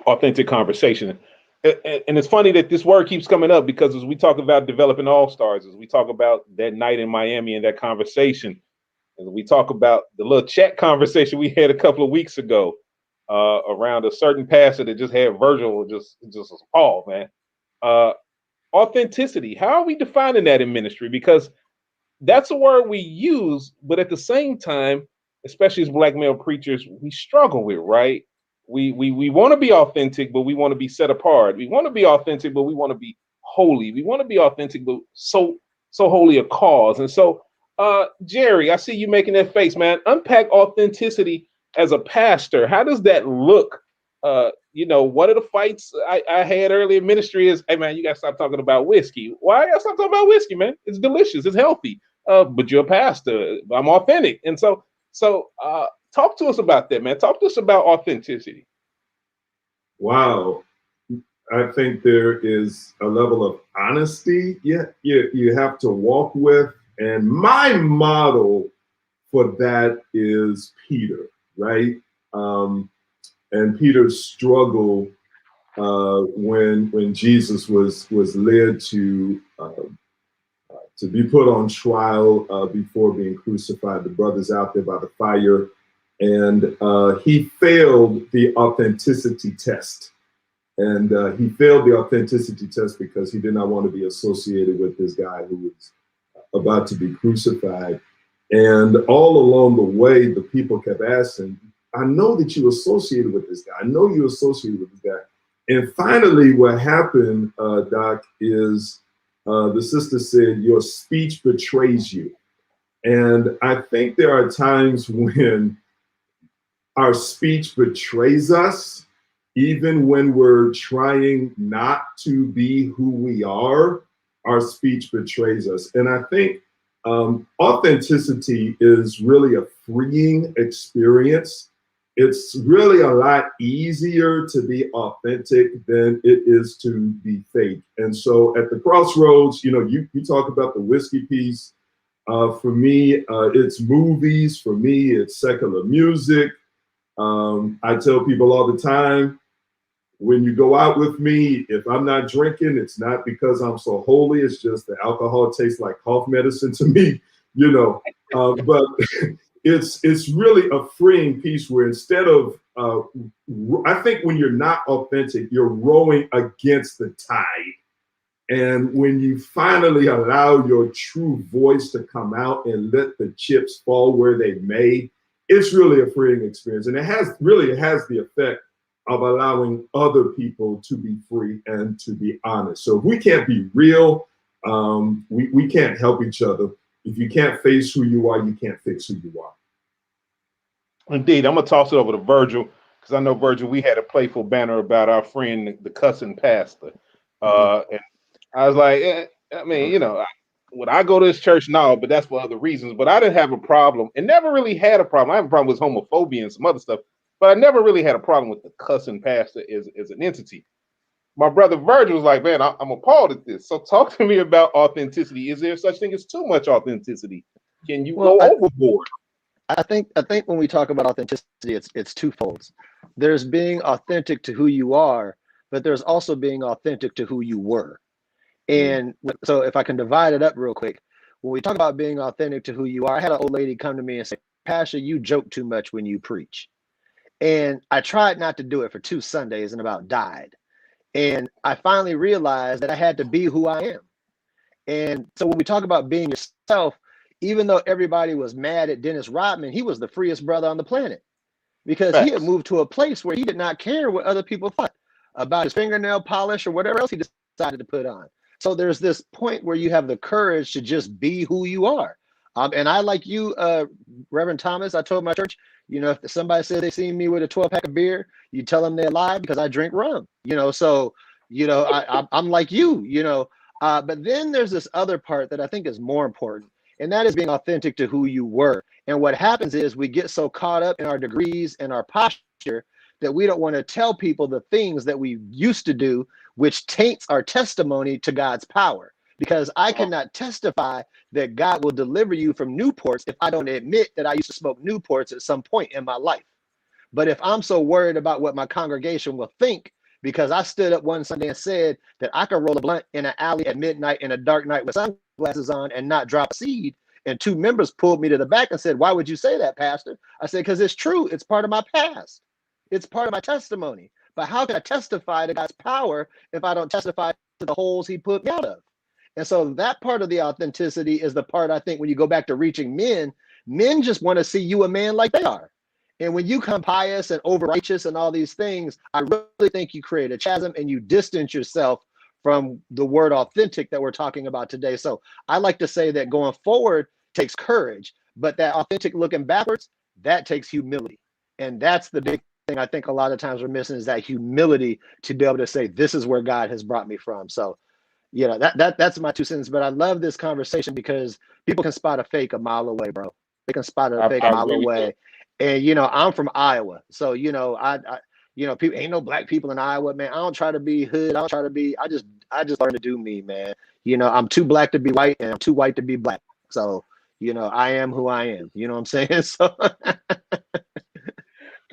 authentic conversation. And it's funny that this word keeps coming up, because as we talk about developing all-stars, as we talk about that night in Miami and that conversation, and we talk about the little chat conversation we had a couple of weeks ago around a certain pastor that just had Virgil just appalled, man. Authenticity. How are we defining that in ministry? Because that's a word we use, but at the same time, especially as Black male preachers, we struggle with, right? We want to be authentic, but we want to be set apart. We want to be authentic, but we want to be holy. We want to be authentic, but so holy a cause. And so, Jerry, I see you making that face, man. Unpack authenticity as a pastor. How does that look? One of the fights I had early in ministry is, hey, man, you got to stop talking about whiskey. Why I got to stop talking about whiskey, man? It's delicious. It's healthy. But you're a pastor. I'm authentic. And so talk to us about that, man. Talk to us about authenticity. Wow. I think there is a level of honesty you have to walk with. And my model for that is Peter, right? And Peter's struggle when Jesus was led to be put on trial before being crucified. The brothers out there by the fire, and he failed the authenticity test. And he failed the authenticity test because he did not want to be associated with this guy who was about to be crucified. And all along the way, the people kept asking, I know that you associated with this guy. I know you associated with this guy. And finally, what happened, Doc, is the sister said, your speech betrays you. And I think there are times when our speech betrays us, even when we're trying not to be who we are, our speech betrays us. And I think authenticity is really a freeing experience. It's really a lot easier to be authentic than it is to be fake. And so at the crossroads, you talk about the whiskey piece. For me, it's movies. For me, it's secular music. I tell people all the time, when you go out with me, if I'm not drinking, it's not because I'm so holy. It's just the alcohol tastes like cough medicine to me, but it's really a freeing piece where instead of, I think when you're not authentic, you're rowing against the tide. And when you finally allow your true voice to come out and let the chips fall where they may, it's really a freeing experience. And it has the effect of allowing other people to be free and to be honest. So if we can't be real, we can't help each other. If you can't face who you are, you can't fix who you are. Indeed. I'm going to toss it over to Virgil, because I know, Virgil, we had a playful banner about our friend, the cussing pastor. And I was like, would I go to this church? No, but that's for other reasons. But I didn't have a problem, and never really had a problem. I have a problem with homophobia and some other stuff, but I never really had a problem with the cussing pastor as an entity. My brother Virgil was like, man, I'm appalled at this. So talk to me about authenticity. Is there such thing as too much authenticity? Can you go overboard? I think when we talk about authenticity, it's twofold. There's being authentic to who you are, but there's also being authentic to who you were. And so if I can divide it up real quick, when we talk about being authentic to who you are, I had an old lady come to me and say, Pastor, you joke too much when you preach. And I tried not to do it for 2 Sundays and about died. And I finally realized that I had to be who I am. And so when we talk about being yourself, even though everybody was mad at Dennis Rodman, he was the freest brother on the planet, because he had moved to a place where he did not care what other people thought about his fingernail polish or whatever else he decided to put on. So there's this point where you have the courage to just be who you are. And I, like you, Reverend Thomas, I told my church, if somebody said they seen me with a 12-pack of beer, you tell them they're lying, because I drink rum, so, I'm like you, but then there's this other part that I think is more important, and that is being authentic to who you were. And what happens is we get so caught up in our degrees and our posture that we don't want to tell people the things that we used to do, which taints our testimony to God's power. Because I cannot testify that God will deliver you from Newports if I don't admit that I used to smoke Newports at some point in my life. But if I'm so worried about what my congregation will think, because I stood up one Sunday and said that I could roll a blunt in an alley at midnight in a dark night with sunglasses on and not drop a seed, and 2 members pulled me to the back and said, why would you say that, Pastor? I said, because it's true. It's part of my past. It's part of my testimony. But how can I testify to God's power if I don't testify to the holes he put me out of? And so that part of the authenticity is the part, I think, when you go back to reaching men just want to see you a man like they are. And when you come pious and over righteous and all these things, I really think you create a chasm and you distance yourself from the word authentic that we're talking about today. So I like to say that going forward takes courage, but that authentic looking backwards, that takes humility. And that's the big thing I think a lot of times we're missing, is that humility to be able to say, this is where God has brought me from. So, that's my 2 cents. But I love this conversation because people can spot a fake a mile away, bro. They can spot a fake a mile away. And, I'm from Iowa. So, I people, ain't no black people in Iowa, man. I don't try to be hood. I don't try to be, I just learn to do me, man. I'm too black to be white and I'm too white to be black. So, I am who I am. You know what I'm saying? So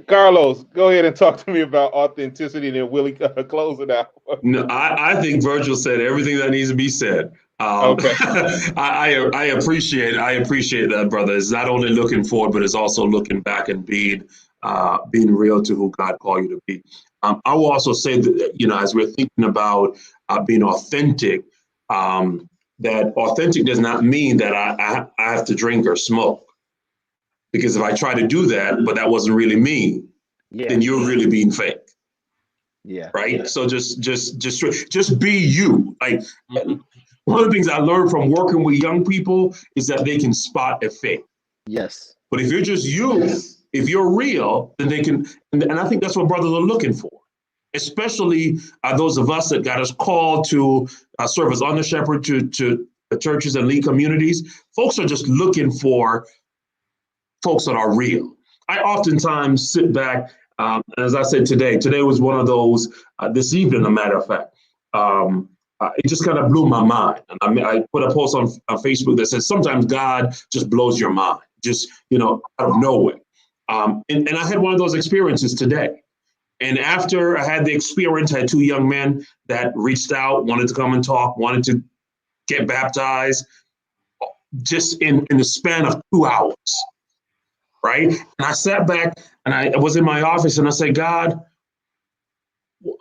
Carlos, go ahead and talk to me about authenticity, and then Willie close it out. No, I think Virgil said everything that needs to be said. Okay. I appreciate that, brother. It's not only looking forward, but it's also looking back and being real to who God called you to be. I will also say that, as we're thinking about being authentic, that authentic does not mean that I have to drink or smoke. Because if I try to do that, but that wasn't really me, Yeah. then you're really being fake. Yeah. Right. Yeah. So just be you. Like, one of the things I learned from working with young people is that they can spot a fake. Yes. But if you're just you, if you're real, then they can. And I think that's what brothers are looking for, especially those of us that got us called to serve as under shepherd to the churches and lead communities. Folks are just looking for folks that are real. I oftentimes sit back, as I said today was one of those, this evening, a matter of fact, it just kind of blew my mind. And I put a post on Facebook that says, sometimes God just blows your mind, just, out of nowhere. And I had one of those experiences today. And after I had the experience, I had two young men that reached out, wanted to come and talk, wanted to get baptized, just in the span of 2 hours. Right. And I sat back and I was in my office and I said, God,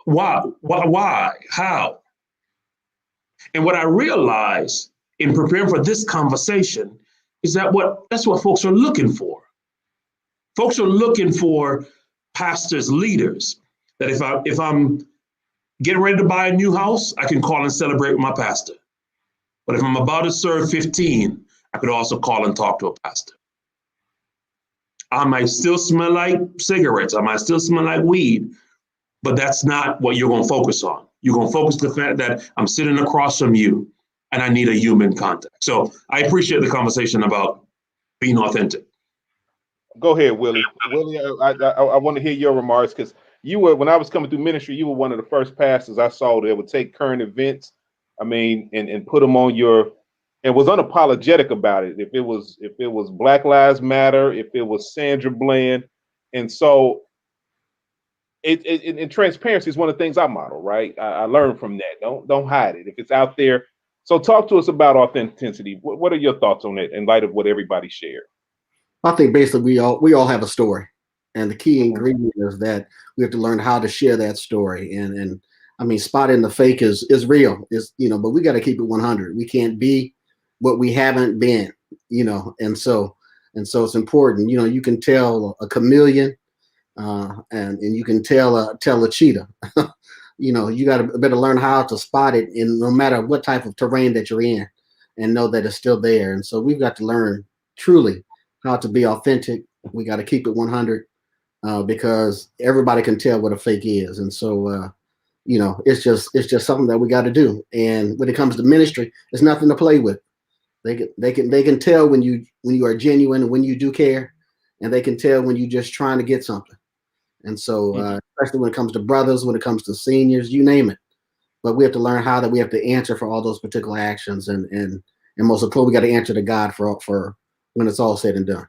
why, how? And what I realized in preparing for this conversation is that that's what folks are looking for. Folks are looking for pastors, leaders, that if I'm getting ready to buy a new house, I can call and celebrate with my pastor. But if I'm about to serve 15, I could also call and talk to a pastor. I might still smell like cigarettes. I might still smell like weed, but that's not what you're going to focus on. You're going to focus the fact that I'm sitting across from you and I need a human contact. So I appreciate the conversation about being authentic. Go ahead, Willie. Willie, I want to hear your remarks, because when I was coming through ministry, you were one of the first pastors I saw that would take current events, and put them on and was unapologetic about it. If it was Black Lives Matter, if it was Sandra Bland, and so and transparency is one of the things I model. Right, I learned from that. Don't hide it if it's out there. So talk to us about authenticity. What are your thoughts on it in light of what everybody shared? I think basically we all have a story, and the key ingredient is that we have to learn how to share that story. And I mean, spotting the fake is real, but we got to keep it 100. We can't be what we haven't been, and so it's important. You can tell a chameleon, and you can tell a cheetah. You got to better learn how to spot it in no matter what type of terrain that you're in, and know that it's still there. And so we've got to learn truly how to be authentic. We got to keep it 100, because everybody can tell what a fake is. And so, it's just something that we got to do. And when it comes to ministry, it's nothing to play with. They can tell when you are genuine and when you do care, and they can tell when you're just trying to get something. And so, especially when it comes to brothers, when it comes to seniors, you name it. But we have to learn how that we have to answer for all those particular actions, and most importantly, we got to answer to God for when it's all said and done.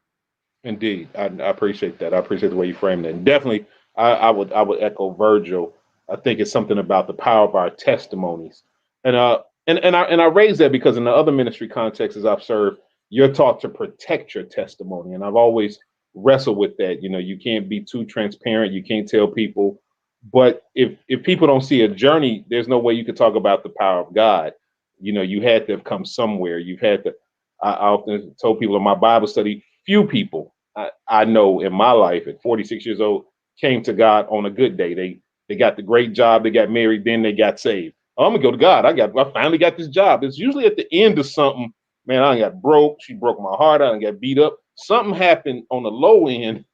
Indeed, I appreciate that. I appreciate the way you framed it. And definitely, I would echo Virgil. I think it's something about the power of our testimonies, and I raise that because in the other ministry contexts I've served, you're taught to protect your testimony, and I've always wrestled with that. You can't be too transparent. You can't tell people, but if people don't see a journey, there's no way you could talk about the power of God. You had to have come somewhere. You've had to. I often told people in my Bible study, few people I know in my life at 46 years old came to God on a good day. They got the great job, they got married, then they got saved. Oh, I'm gonna go to God. I finally got this job. It's usually at the end of something. Man, I got broke. She broke my heart. I got beat up. Something happened on the low end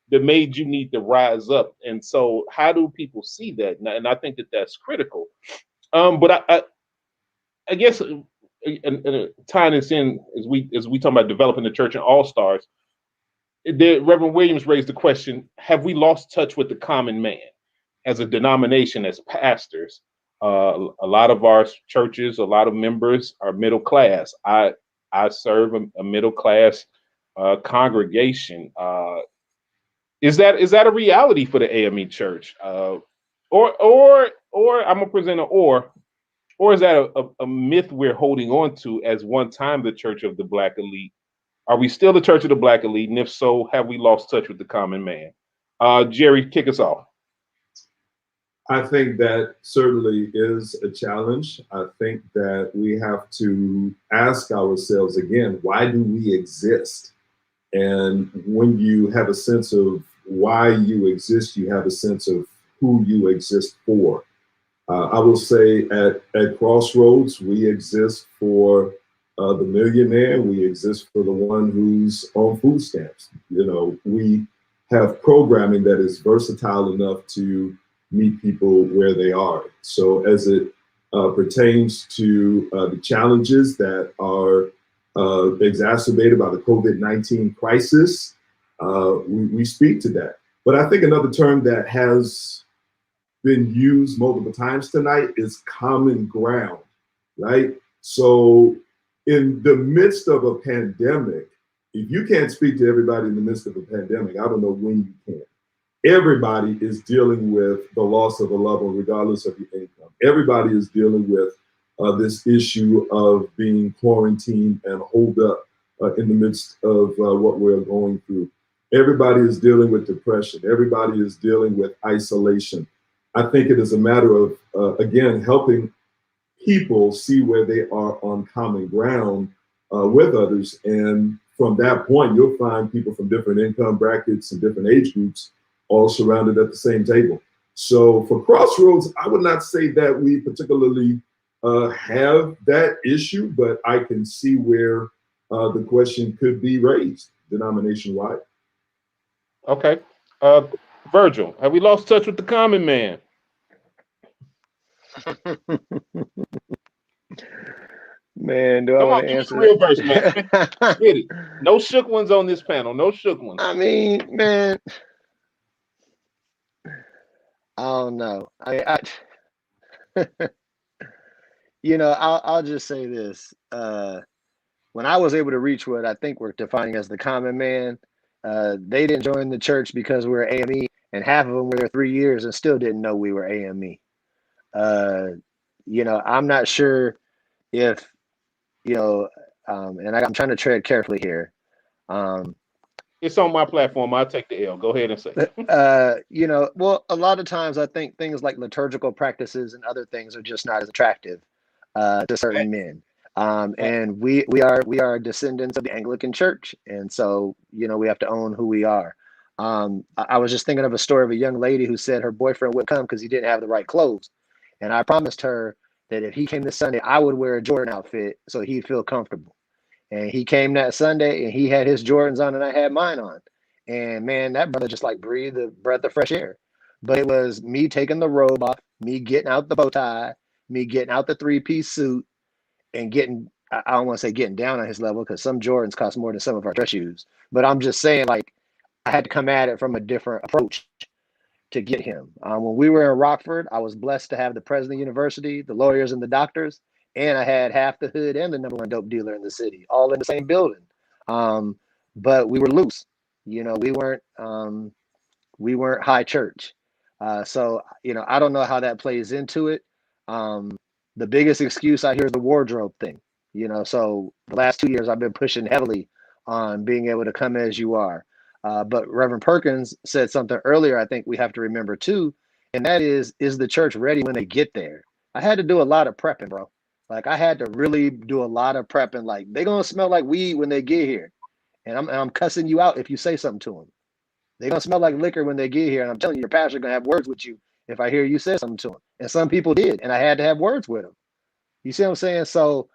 that made you need to rise up. And so, how do people see that? And I think that that's critical. But I guess, and tying this in as we talk about developing the church and all stars. Reverend Williams raised the question: have we lost touch with the common man as a denomination, as pastors? A lot of our churches, a lot of members are middle class. I serve a middle class congregation. Is that a reality for the AME Church? Or I'm gonna present an or is that a myth we're holding on to as one time the Church of the Black elite? Are we still the Church of the Black elite? And if so, have we lost touch with the common man? Jerry, kick us off. I think that certainly is a challenge. I think that we have to ask ourselves again, why do we exist? And when you have a sense of why you exist, you have a sense of who you exist for. I will say at Crossroads, we exist for the millionaire. We exist for the one who's on food stamps. You know, we have programming that is versatile enough to meet people where they are. So as it pertains to the challenges that are exacerbated by the COVID-19 crisis, we speak to that. But I think another term that has been used multiple times tonight is common ground, right? So in the midst of a pandemic, if you can't speak to everybody in the midst of a pandemic, I don't know when you can. Everybody is dealing with the loss of a loved one, regardless of your income. Everybody is dealing with this issue of being quarantined and holed up in the midst of what we're going through. Everybody is dealing with depression. Everybody is dealing with isolation. I think it is a matter of, again, helping people see where they are on common ground with others. And from that point, you'll find people from different income brackets and different age groups all surrounded at the same table. So for Crossroads, I would not say that we particularly have that issue, but I can see where the question could be raised denomination-wide. Okay. Virgil, have we lost touch with the common man? Man, do I Come want on, to give me answer the real version, man. that? Get it. No shook ones on this panel. No shook ones. I mean, man, I don't know. You know, I'll just say this. When I was able to reach what I think we're defining as the common man, they didn't join the church because we were AME, and half of them were there 3 years and still didn't know we were AME. You know, I'm not sure if, you know, and I'm trying to tread carefully here. It's on my platform. I'll take the L. Go ahead and say. You know, well, a lot of times I think things like liturgical practices and other things are just not as attractive to certain men. And we are descendants of the Anglican Church, and so you know we have to own who we are. I was just thinking of a story of a young lady who said her boyfriend wouldn't come because he didn't have the right clothes, and I promised her that if he came this Sunday, I would wear a Jordan outfit so he'd feel comfortable. And he came that Sunday, and he had his Jordans on, and I had mine on. And man, that brother just like breathed a breath of fresh air. But it was me taking the robe off, me getting out the bow tie, me getting out the three-piece suit, and getting, I don't want to say getting down on his level because some Jordans cost more than some of our dress shoes. But I'm just saying, like, I had to come at it from a different approach to get him. When we were in Rockford, I was blessed to have the president of the university, the lawyers, and the doctors. And I had half the hood and the #1 dope dealer in the city, all in the same building. But we were loose. You know, we weren't high church. So, you know, I don't know how that plays into it. The biggest excuse I hear is the wardrobe thing. You know, so the last 2 years I've been pushing heavily on being able to come as you are. But Reverend Perkins said something earlier I think we have to remember too, and that is the church ready when they get there? I had to do a lot of prepping, bro. Like I had to really do a lot of prepping. Like they're gonna smell like weed when they get here, and I'm cussing you out if you say something to them. They're gonna smell like liquor when they get here, and I'm telling you, your pastor gonna have words with you if I hear you say something to them. And some people did, and I had to have words with them. You see what I'm saying? So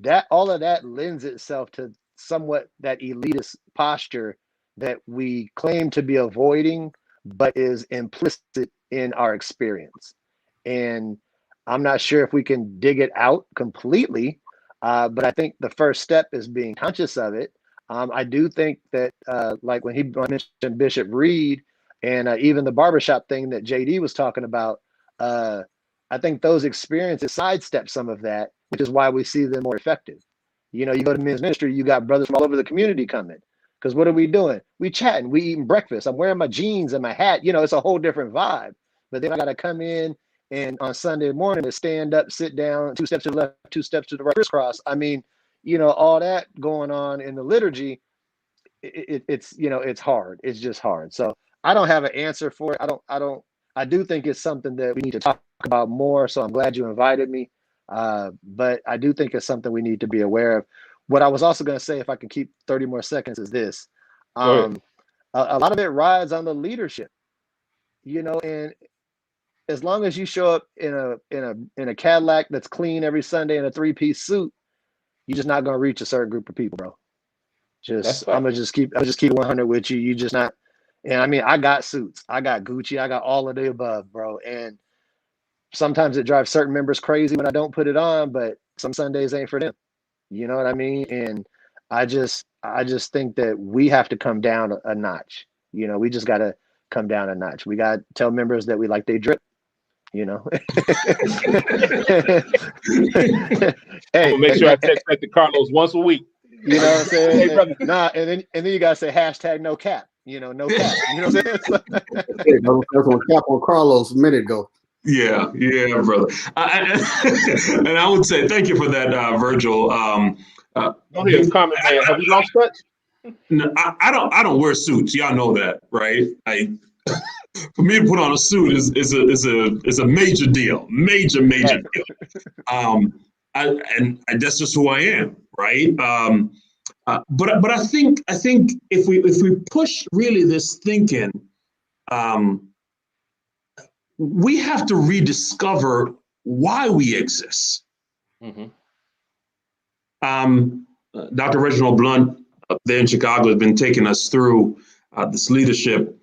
that all of that lends itself to somewhat that elitist posture that we claim to be avoiding, but is implicit in our experience. And I'm not sure if we can dig it out completely, but I think the first step is being conscious of it. I do think that, like when he mentioned Bishop Reed and even the barbershop thing that JD was talking about, I think those experiences sidestep some of that, which is why we see them more effective. You know, you go to men's ministry, you got brothers from all over the community coming. Because what are we doing? We chatting, we eating breakfast. I'm wearing my jeans and my hat. You know, it's a whole different vibe. But then I got to come in and on Sunday morning to stand up, sit down, 2 steps to the left, 2 steps to the right, crisscross. I mean, you know, all that going on in the liturgy, it's, you know, it's hard. It's just hard. So I don't have an answer for it. I do think it's something that we need to talk about more. So I'm glad you invited me. But I do think it's something we need to be aware of. What I was also going to say, if I can keep 30 more seconds, is this. A lot of it rides on the leadership, and as long as you show up in a Cadillac that's clean every Sunday in a 3-piece suit, you're just not gonna reach a certain group of people, bro. I'm gonna just keep it 100 with you. You just not. And I mean, I got suits, I got Gucci, I got all of the above, bro. And sometimes it drives certain members crazy when I don't put it on, but some Sundays ain't for them. You know what I mean? And I just think that we have to come down a notch. We just got to come down a notch. We got to tell members that we like they drip. Hey, make sure I text that to Carlos once a week. You know what I'm saying? And then you gotta say hashtag no cap. No cap. You know what I'm saying? That was on cap on Carlos a minute ago. Yeah, brother. And I would say thank you for that, Virgil. Don't hear comment, man. Have we lost touch? No, I don't wear suits. Y'all know that, right? For me to put on a suit is a major deal, major deal. And that's just who I am, right? But I think if we push really this thinking, we have to rediscover why we exist. Mm-hmm. Dr. Reginald Blunt up there in Chicago has been taking us through this leadership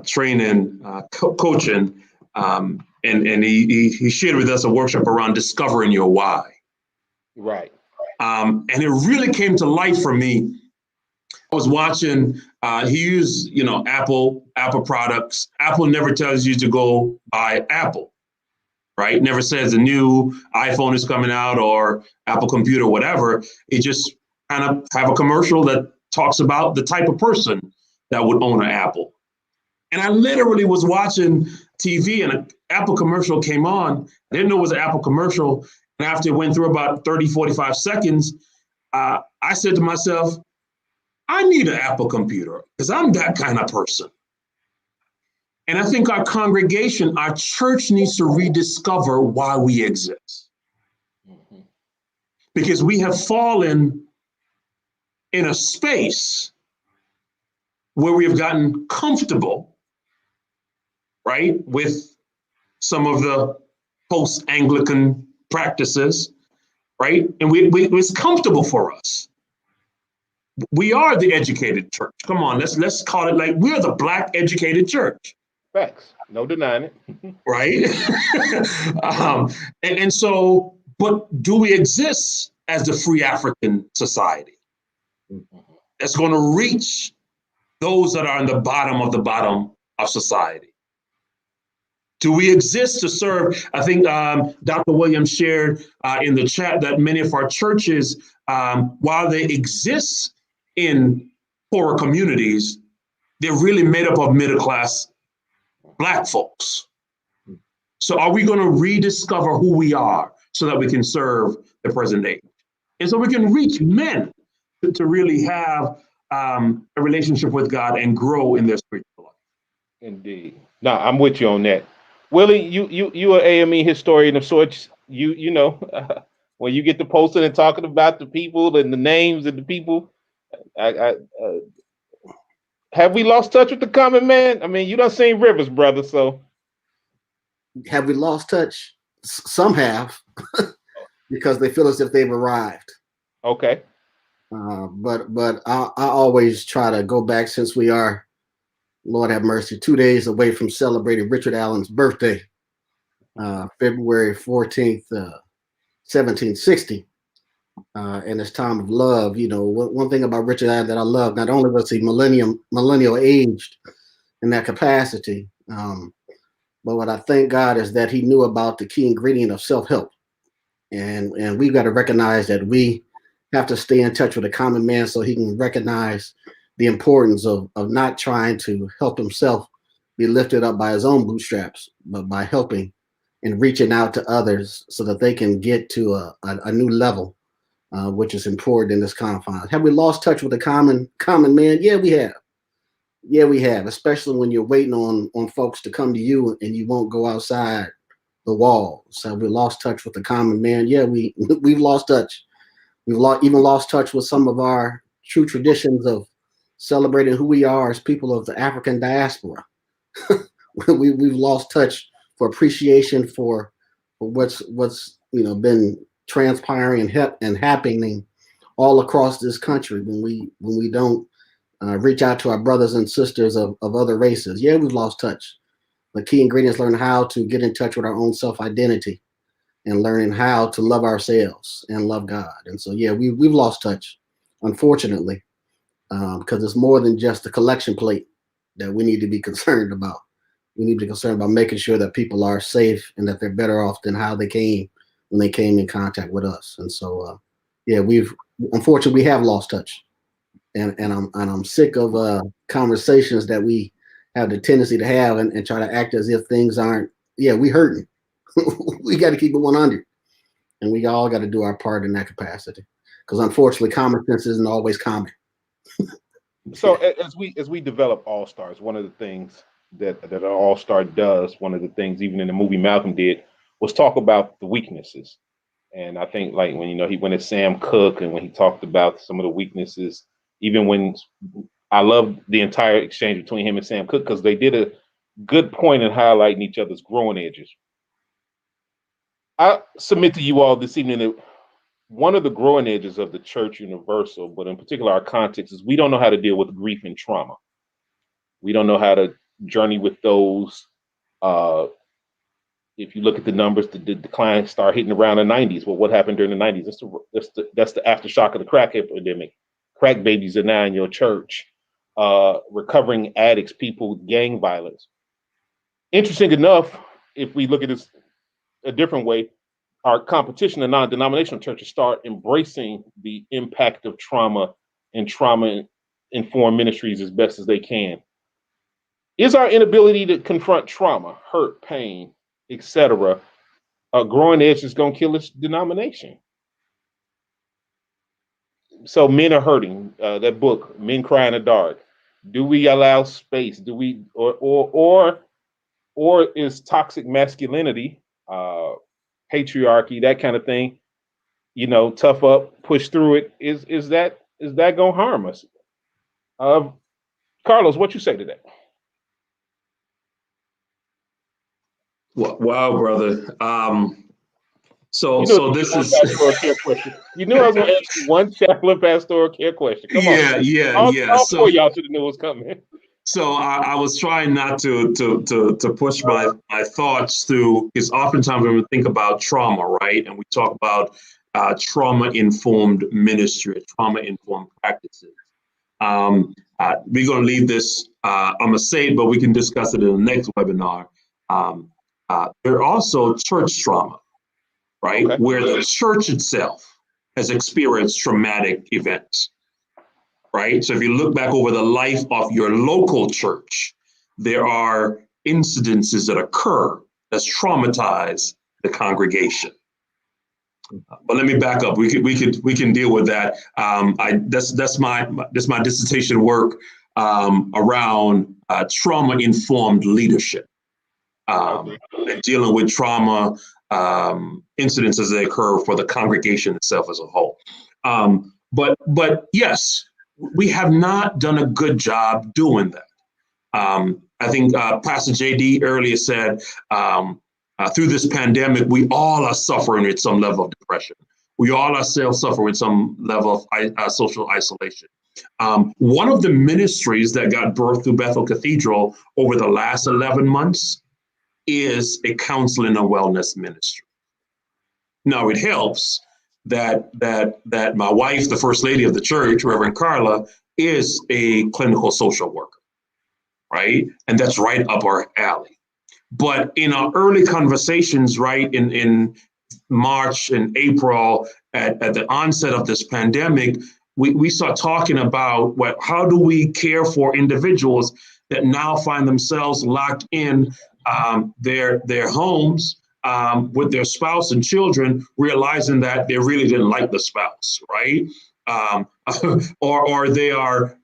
training, coaching, and he shared with us a workshop around discovering your why. Right. And it really came to life for me. I was watching, he used, Apple products. Apple never tells you to go buy Apple, right? Never says a new iPhone is coming out or Apple computer, whatever. It just kind of have a commercial that talks about the type of person that would own an Apple. And I literally was watching TV and an Apple commercial came on. I didn't know it was an Apple commercial. And after it went through about 30, 45 seconds, I said to myself, I need an Apple computer because I'm that kind of person. And I think our congregation, our church needs to rediscover why we exist. Mm-hmm. Because we have fallen in a space where we have gotten comfortable, right, with some of the post-Anglican practices, right? And it's comfortable for us. We are the educated church. Come on, let's call it like we're the Black educated church. Facts. No denying it. Right? and so, but do we exist as the free African society that's going to reach those that are in the bottom of society? Do we exist to serve? I think Dr. Williams shared in the chat that many of our churches, while they exist in poorer communities, they're really made up of middle-class Black folks. So are we going to rediscover who we are so that we can serve the present age? And so we can reach men to really have a relationship with God and grow in their spiritual life. Indeed. No, I'm with you on that. Willie, you an AME historian of sorts. When you get to posting and talking about the people and the names and the people, have we lost touch with the common man? I mean, you done seen Rivers, brother. So have we lost touch? Some have, because they feel as if they've arrived. Okay. But I always try to go back, since we are, Lord have mercy, 2 days away from celebrating Richard Allen's birthday, February 14th, 1760. And this time of love. One thing about Richard Allen that I love, not only was he millennial aged in that capacity, but what I thank God is that he knew about the key ingredient of self-help. And we've got to recognize that we have to stay in touch with the common man so he can recognize the importance of not trying to help himself be lifted up by his own bootstraps, but by helping and reaching out to others so that they can get to a new level, which is important in this confines. Have we lost touch with the common man? Yeah, we have. Yeah, we have, especially when you're waiting on folks to come to you and you won't go outside the walls. Have we lost touch with the common man? Yeah, we've lost touch. We've even lost touch with some of our true traditions of celebrating who we are as people of the African diaspora. We've lost touch for appreciation for what's been transpiring and happening all across this country. When we don't reach out to our brothers and sisters of other races, yeah, we've lost touch. The key ingredients: learn how to get in touch with our own self-identity and learning how to love ourselves and love God. And so, yeah, we've lost touch, unfortunately, because it's more than just the collection plate that we need to be concerned about. We need to be concerned about making sure that people are safe and that they're better off than how they came when they came in contact with us. And so, yeah, unfortunately we have lost touch, and I'm sick of conversations that we have the tendency to have and try to act as if things aren't. Yeah, we hurting. We got to keep it 100, and we all got to do our part in that capacity. Because unfortunately, common sense isn't always common. So as we develop All Stars, one of the things that an All Star does, one of the things even in the movie Malcolm did, was talk about the weaknesses. And I think like when he went at Sam Cooke and when he talked about some of the weaknesses, even when I love the entire exchange between him and Sam Cooke because they did a good point in highlighting each other's growing edges. I submit to you all this evening that one of the growing edges of the church universal, but in particular our context, is we don't know how to deal with grief and trauma. We don't know how to journey with those. If you look at the numbers, the decline started hitting around the 90s. Well, what happened during the 90s? That's the aftershock of the crack epidemic. Crack babies are now in your church. Recovering addicts, people with gang violence. Interesting enough, if we look at this a different way, our competition in non-denominational churches start embracing the impact of trauma and trauma-informed ministries as best as they can. Is our inability to confront trauma, hurt, pain, etc., a growing edge that's going to kill this denomination? So men are hurting. That book, Men Cry in the Dark. Do we allow space? Do we, or is toxic masculinity, patriarchy, that kind of thing, tough up, push through it? Is that gonna harm us? Carlos, what you say to that? Wow, brother. So this is. You knew I was going to ask you one chaplain pastoral care question. Come on. Yeah. All four of y'all should have knew what was coming. So I was trying not to push my thoughts through, because oftentimes when we think about trauma, right, and we talk about trauma-informed ministry, trauma-informed practices, we're going to leave this. I'm going to say it, but we can discuss it in the next webinar. There are also church trauma, right, okay, where the church itself has experienced traumatic events. Right. So if you look back over the life of your local church, there are incidences that occur that traumatize the congregation. But let me back up. We can deal with that. That's my dissertation work around trauma-informed leadership, and dealing with trauma incidents as they occur for the congregation itself as a whole. But yes, we have not done a good job doing that. I think Pastor JD earlier said, through this pandemic, we all are suffering with some level of depression. We all ourselves suffer with some level of social isolation. One of the ministries that got birthed through Bethel Cathedral over the last 11 months is a counseling and wellness ministry. Now, it helps that my wife, the first lady of the church, Reverend Carla, is a clinical social worker, right? And that's right up our alley. But in our early conversations, right, in March and April, at the onset of this pandemic, we start talking about how do we care for individuals that now find themselves locked in their homes, with their spouse and children, realizing that they really didn't like the spouse, right? Or they are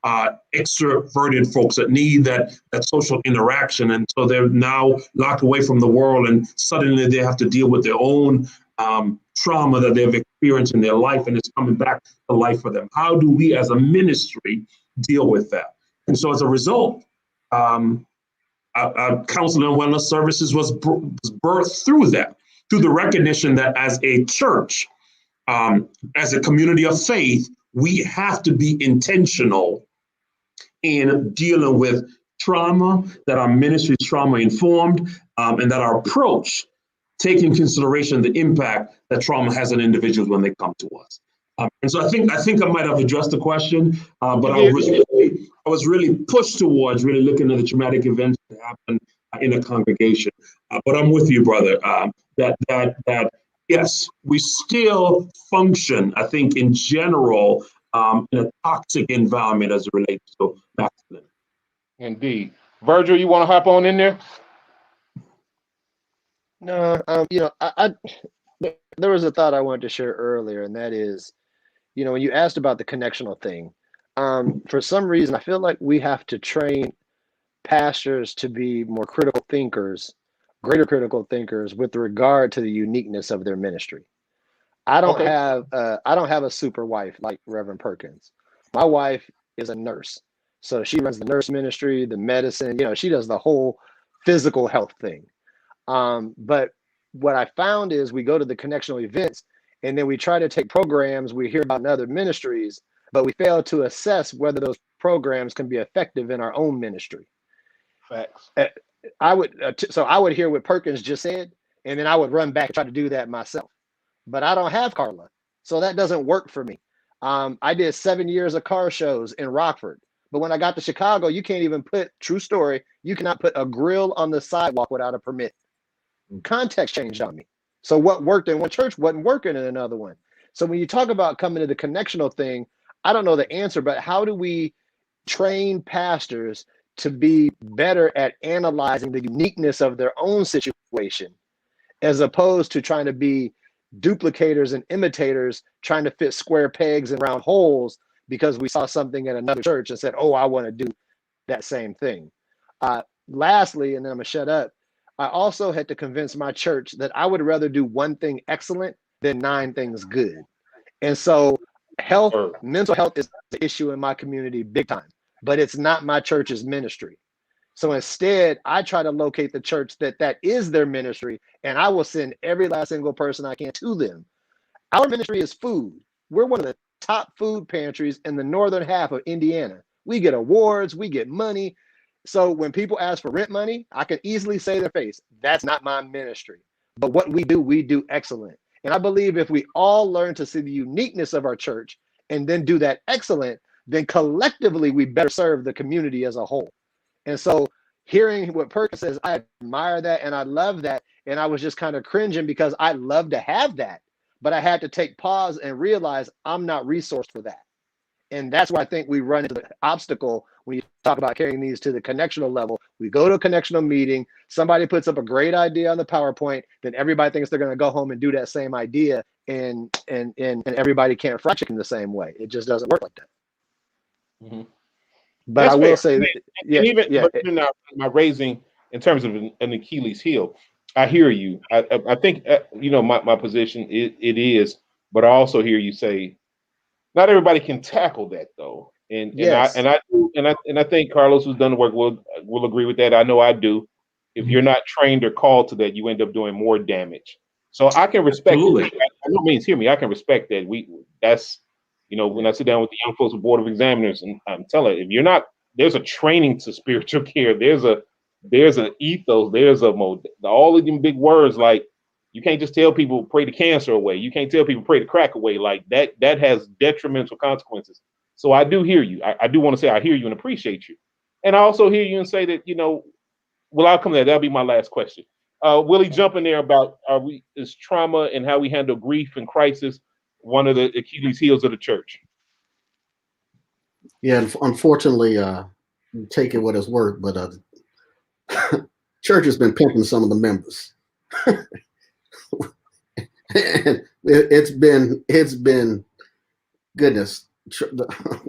extroverted folks that need that social interaction. And so they're now locked away from the world, and suddenly they have to deal with their own trauma that they've experienced in their life and it's coming back to life for them. How do we as a ministry deal with that? And so as a result, our counseling and wellness services was birthed through that, through the recognition that as a church, as a community of faith, we have to be intentional in dealing with trauma, that our ministry is trauma informed, and that our approach take in consideration the impact that trauma has on individuals when they come to us. And so I think I might have addressed the question, but I was really pushed towards really looking at the traumatic events that happen in a congregation. But I'm with you, brother, that yes, we still function, I think, in general, in a toxic environment as it relates to masculinity. Indeed. Virgil, you want to hop on in there? No, there was a thought I wanted to share earlier, and that is, when you asked about the connectional thing, for some reason, I feel like we have to train pastors to be more critical thinkers, greater critical thinkers with regard to the uniqueness of their ministry. I don't have a super wife like Reverend Perkins. My wife is a nurse. So she runs the nurse ministry, the medicine, she does the whole physical health thing. But what I found is we go to the connectional events and then we try to take programs we hear about in other ministries, but we fail to assess whether those programs can be effective in our own ministry. Facts. I would hear what Perkins just said, and then I would run back and try to do that myself. But I don't have Carla, so that doesn't work for me. I did 7 years of car shows in Rockford, but when I got to Chicago, you can't even put, true story, you cannot put a grill on the sidewalk without a permit. Context changed on me. So what worked in one church wasn't working in another one. So when you talk about coming to the connectional thing, I don't know the answer, but how do we train pastors to be better at analyzing the uniqueness of their own situation, as opposed to trying to be duplicators and imitators, trying to fit square pegs in round holes because we saw something in another church and said, oh, I want to do that same thing. Lastly, and then I'm gonna shut up, I also had to convince my church that I would rather do one thing excellent than 9 things good. And so mental health is the issue in my community big time, but it's not my church's ministry. So instead, I try to locate the church that is their ministry, and I will send every last single person I can to them. Our ministry is food. We're one of the top food pantries in the northern half of Indiana. We get awards, we get money. So when people ask for rent money, I can easily say to their face, that's not my ministry. But what we do excellent. And I believe if we all learn to see the uniqueness of our church and then do that excellent, then collectively we better serve the community as a whole. And so hearing what Perkins says, I admire that and I love that. And I was just kind of cringing because I love to have that. But I had to take pause and realize I'm not resourced for that. And that's why I think we run into the obstacle when you talk about carrying these to the connectional level. We go to a connectional meeting, somebody puts up a great idea on the PowerPoint, then everybody thinks they're going to go home and do that same idea, and everybody can't fry chicken the same way. It just doesn't work like that. Mm-hmm. But that's I will say, my raising in terms of an Achilles heel, I hear you. I think my position it is, but I also hear you say not everybody can tackle that though, and I think Carlos, who's done the work, will agree with that. I know I do. If you're not trained or called to that, you end up doing more damage. So I can respect. By no means, hear me. I can respect that. That's when I sit down with the young folks with Board of Examiners, and I'm telling you, if you're not, there's a training to spiritual care. There's an ethos. There's a mode. All of them big words like. You can't just tell people pray the cancer away. You can't tell people pray the crack away. Like that has detrimental consequences. So I do hear you. I do want to say I hear you and appreciate you. And I also hear you and say that, well, I'll come there. That'll be my last question. Willie, jump in there about is trauma and how we handle grief and crisis one of the Achilles heels of the church? Yeah, unfortunately, take it what it's worth, but church has been pimping some of the members. And it's been goodness.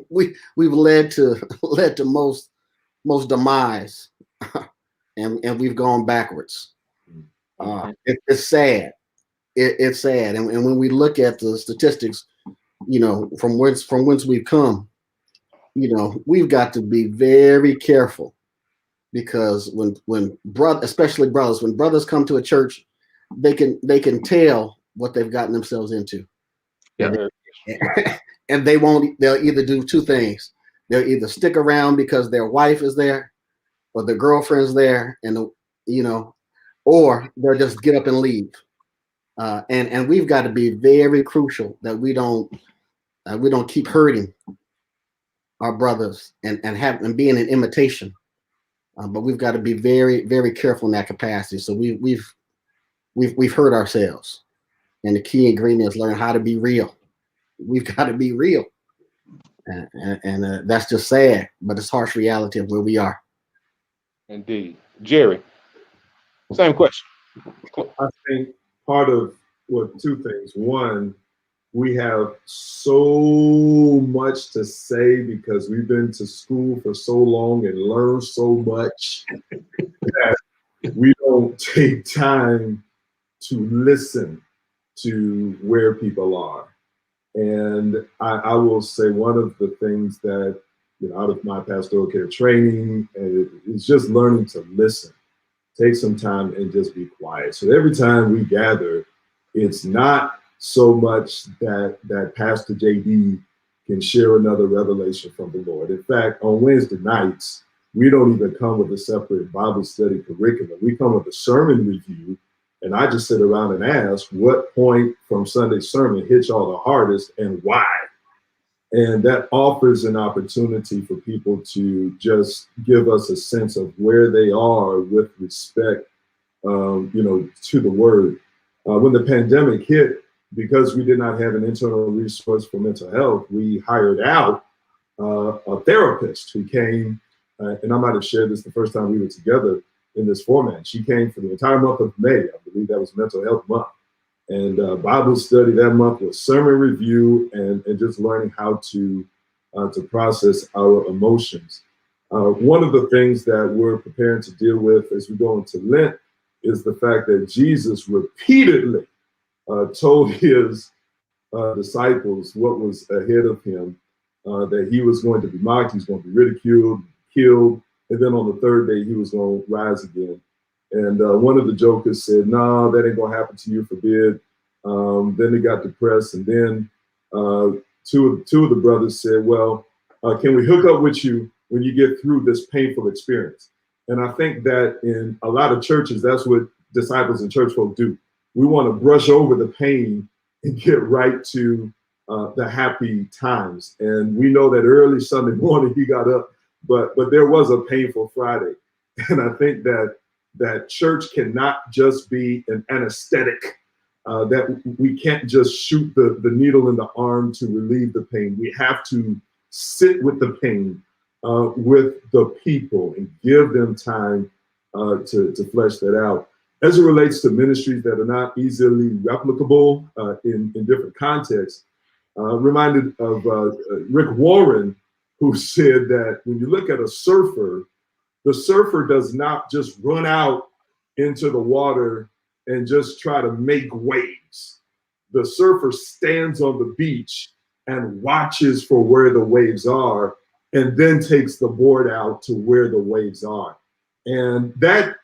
We've led to most demise, and we've gone backwards. It's sad. it's sad. And when we look at the statistics, you know, from whence we've come, you know, we've got to be very careful, because when especially brothers, when brothers come to a church, they can tell what they've gotten themselves into. Yeah. And they'll either do two things. They'll either stick around because their wife is there or their girlfriend's there, and you know, or they'll just get up and leave. And we've got to be very crucial that we don't keep hurting our brothers and being an imitation. But we've got to be very, very careful in that capacity. So we've hurt ourselves, and the key ingredient is learn how to be real. We've got to be real, and that's just sad, but it's harsh reality of where we are. Indeed. Jerry, same question. I think part of two things. One, we have so much to say because we've been to school for so long and learned so much that we don't take time to listen to where people are. And I will say one of the things that, you know, out of my pastoral care training is just learning to listen. Take some time and just be quiet. So every time we gather, it's not so much that Pastor JD can share another revelation from the Lord. In fact, on Wednesday nights, we don't even come with a separate Bible study curriculum. We come with a sermon review, and I just sit around and ask, what point from Sunday's sermon hits y'all the hardest and why? And that offers an opportunity for people to just give us a sense of where they are with respect, you know, to the word. When the pandemic hit, because we did not have an internal resource for mental health, we hired out a therapist who came, and I might have shared this the first time we were together in this format. She came for the entire month of May. I believe that was Mental Health Month. And Bible study that month was sermon review and just learning how to process our emotions. One of the things that we're preparing to deal with as we go into Lent is the fact that Jesus repeatedly told his disciples what was ahead of him, that he was going to be mocked, he was going to be ridiculed, killed, and then on the third day he was going to rise again. And one of the jokers said, "No, that ain't gonna happen to you, forbid." Then they got depressed, and then two of the brothers said, "Well, can we hook up with you when you get through this painful experience?" And I think that in a lot of churches, that's what disciples and church folk do. We want to brush over the pain and get right to the happy times. And we know that early Sunday morning he got up, but there was a painful Friday, and I think that church cannot just be an anesthetic, that we can't just shoot the needle in the arm to relieve the pain. We have to sit with the pain with the people and give them time to flesh that out. As it relates to ministries that are not easily replicable in different contexts, reminded of Rick Warren, who said that when you look at a surfer, the surfer does not just run out into the water and just try to make waves. The surfer stands on the beach and watches for where the waves are and then takes the board out to where the waves are. And that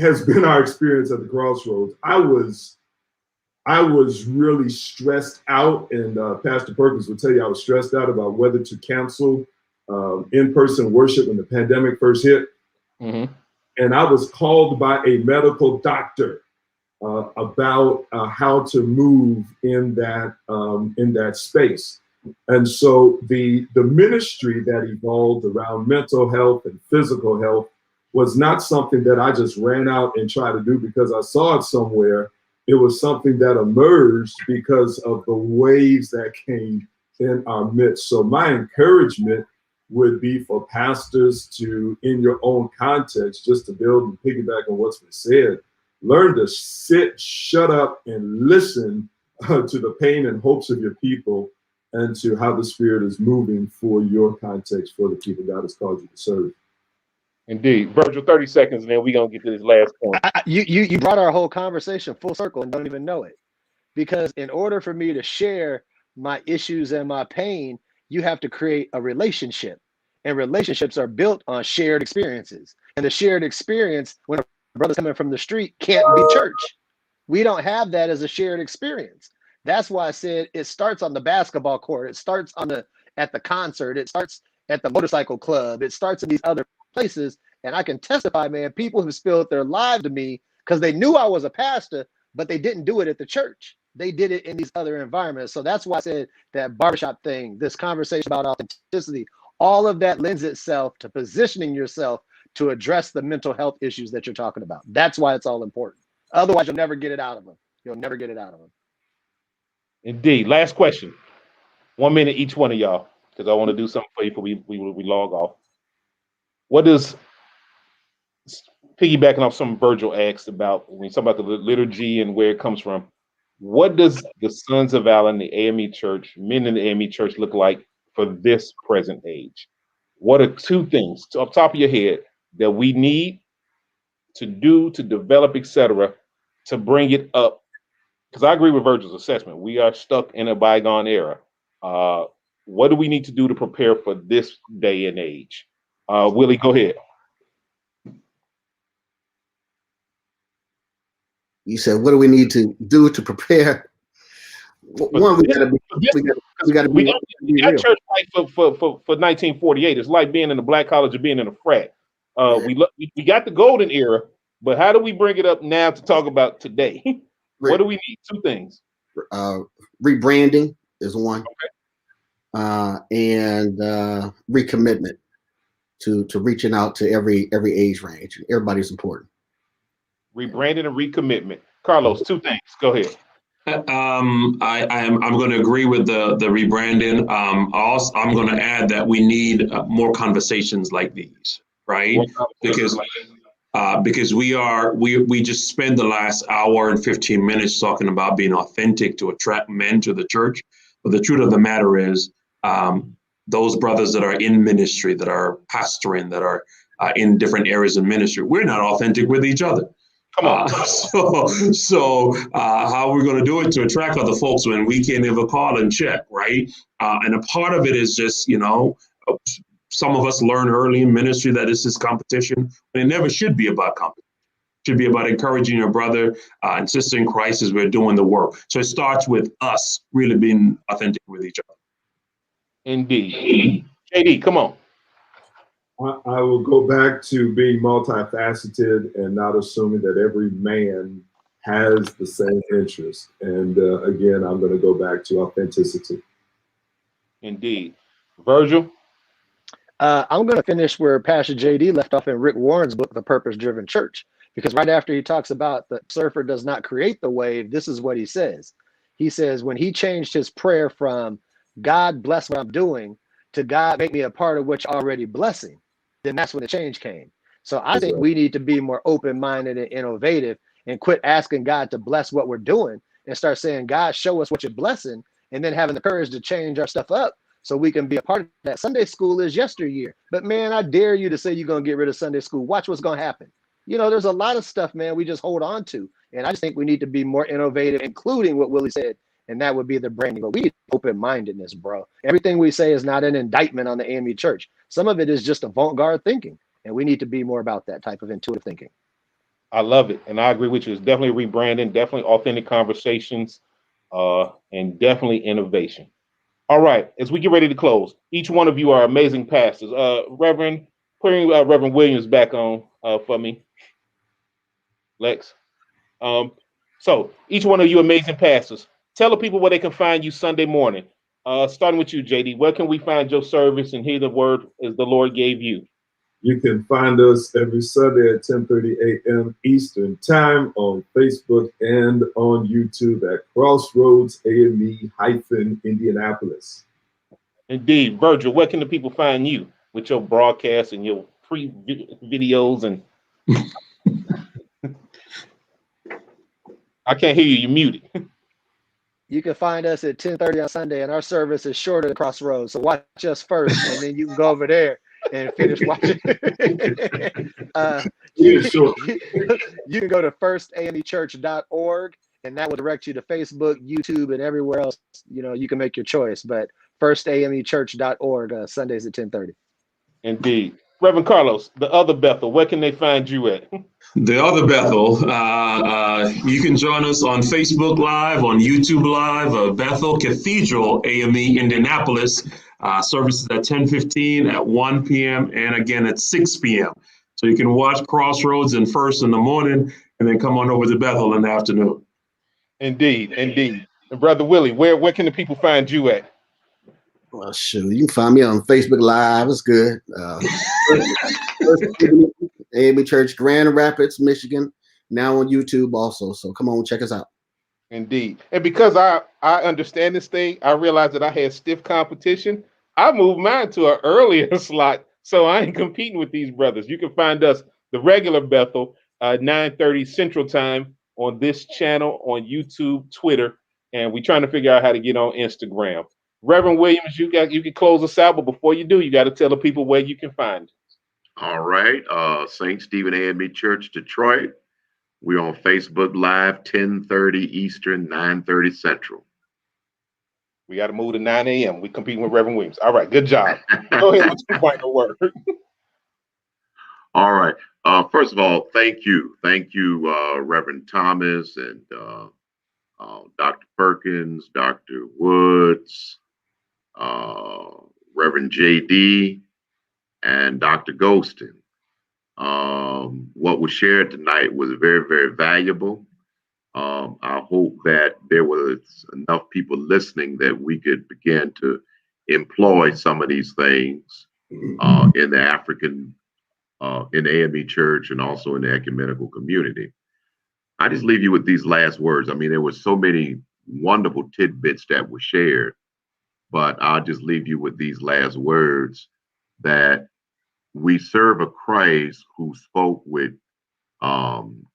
has been our experience at the Crossroads. I was really stressed out, and Pastor Perkins will tell you I was stressed out about whether to cancel in-person worship when the pandemic first hit. Mm-hmm. And I was called by a medical doctor about how to move in that space. And so the ministry that evolved around mental health and physical health was not something that I just ran out and tried to do because I saw it somewhere. It was something that emerged because of the waves that came in our midst. So my encouragement would be for pastors to, in your own context, just to build and piggyback on what's been said, learn to sit, shut up, and listen to the pain and hopes of your people and to how the Spirit is moving for your context, for the people God has called you to serve. Indeed. Virgil, 30 seconds, and then we're going to get to this last point. You brought our whole conversation full circle and don't even know it. Because in order for me to share my issues and my pain, you have to create a relationship. And relationships are built on shared experiences. And the shared experience, when a brother's coming from the street, can't be church. We don't have that as a shared experience. That's why I said it starts on the basketball court. It starts at the concert. It starts at the motorcycle club. It starts in these other places. And I can testify, man, people have spilled their lives to me because they knew I was a pastor, but they didn't do it at the church. They did it in these other environments. So that's why I said that barbershop thing, this conversation about authenticity, all of that lends itself to positioning yourself to address the mental health issues that you're talking about. That's why it's all important. Otherwise, you'll never get it out of them. You'll never get it out of them. Indeed. Last question. 1 minute each one of y'all, because I want to do something for you before we log off. What does, piggybacking off some Virgil asked about, when you talk about the liturgy and where it comes from, what does the Sons of Allen, the AME Church, men in the AME Church look like for this present age? What are 2 things off the top of your head that we need to do, to develop, etc., to bring it up? Because I agree with Virgil's assessment. We are stuck in a bygone era. What do we need to do to prepare for this day and age? Willie, go ahead. You said, what do we need to do to prepare? One, we got church life for 1948. It's like being in the black college or being in a frat. We got the golden era, but how do we bring it up now to talk about today? What do we need? 2 things. Rebranding is one, and recommitment to reaching out to every age range. Everybody's important. Rebranding and recommitment. Carlos, 2 things. Go ahead. I'm going to agree with the rebranding. Also, I'm going to add that we need more conversations like these, right? Because we just spent the last hour and 15 minutes talking about being authentic to attract men to the church. But the truth of the matter is, those brothers that are in ministry, that are pastoring, that are in different areas of ministry, we're not authentic with each other. Come on. So how are we going to do it to attract other folks when we can't even call and check, right? And a part of it is just, some of us learn early in ministry that this is competition. And it never should be about competition. It should be about encouraging your brother and sister in Christ as we're doing the work. So it starts with us really being authentic with each other. Indeed. JD, come on. I will go back to being multifaceted and not assuming that every man has the same interest. And again, I'm going to go back to authenticity. Indeed. Virgil? I'm going to finish where Pastor JD left off in Rick Warren's book, The Purpose-Driven Church, because right after he talks about the surfer does not create the wave, this is what he says. He says, when he changed his prayer from God bless what I'm doing to God make me a part of what you're already blessing, then that's when the change came. So I think we need to be more open-minded and innovative and quit asking God to bless what we're doing and start saying, God, show us what you're blessing, and then having the courage to change our stuff up so we can be a part of that. Sunday school is yesteryear. But man, I dare you to say you're going to get rid of Sunday school. Watch what's going to happen. There's a lot of stuff, man, we just hold on to. And I just think we need to be more innovative, including what Willie said, and that would be the branding. But we need open-mindedness, bro. Everything we say is not an indictment on the AME Church. Some of it is just avant-garde thinking, and we need to be more about that type of intuitive thinking. I love it, and I agree with you. It's definitely rebranding, definitely authentic conversations, and definitely innovation. All right, as we get ready to close, each one of you are amazing pastors. Reverend, putting Reverend Williams back on for me, Lex. So each one of you amazing pastors, tell the people where they can find you Sunday morning. Starting with you, JD, where can we find your service and hear the word as the Lord gave you? You can find us every Sunday at 10:30 a.m. Eastern Time on Facebook and on YouTube at Crossroads AME-Indianapolis. Indeed. Virgil, where can the people find you with your broadcasts and your free videos? And I can't hear you. You're muted. You can find us at 10:30 on Sunday, and our service is shorter than Crossroads. So watch us first, and then you can go over there and finish watching. Yeah, sure. You can go to firstamechurch.org, and that will direct you to Facebook, YouTube, and everywhere else. You can make your choice. But firstamechurch.org, Sundays at 10:30. Indeed. Reverend Carlos, the other Bethel, where can they find you at? The other Bethel, you can join us on Facebook Live, on YouTube Live, Bethel Cathedral AME Indianapolis. Services at 10:15, at 1 p.m., and again at 6 p.m. So you can watch Crossroads and First in the morning, and then come on over to Bethel in the afternoon. Indeed, indeed. And Brother Willie, where can the people find you at? Well, shoot, you can find me on Facebook Live. It's good. AME Church, Grand Rapids, Michigan. Now on YouTube also. So come on, check us out. Indeed. And because I understand this thing, I realized that I had stiff competition. I moved mine to an earlier slot, so I ain't competing with these brothers. You can find us, the regular Bethel, 9:30 Central Time on this channel, on YouTube, Twitter, and we're trying to figure out how to get on Instagram. Reverend Williams, you can close us out, but before you do, you got to tell the people where you can find us. All right. St. Stephen AME Church, Detroit. We're on Facebook Live, 10:30 Eastern, 9:30 Central. We got to move to 9 a.m. We're competing with Reverend Williams. All right, good job. Go ahead with your final word. All right. First of all, thank you. Thank you, Reverend Thomas and Dr. Perkins, Dr. Woods, Reverend JD, and Dr. Golston. What was shared tonight was very, very valuable. I hope that there was enough people listening that we could begin to employ some of these things in the African, in the AME Church, and also in the ecumenical community. I just leave you with these last words. I mean, there were so many wonderful tidbits that were shared, but I'll just leave you with these last words, that we serve a Christ who spoke with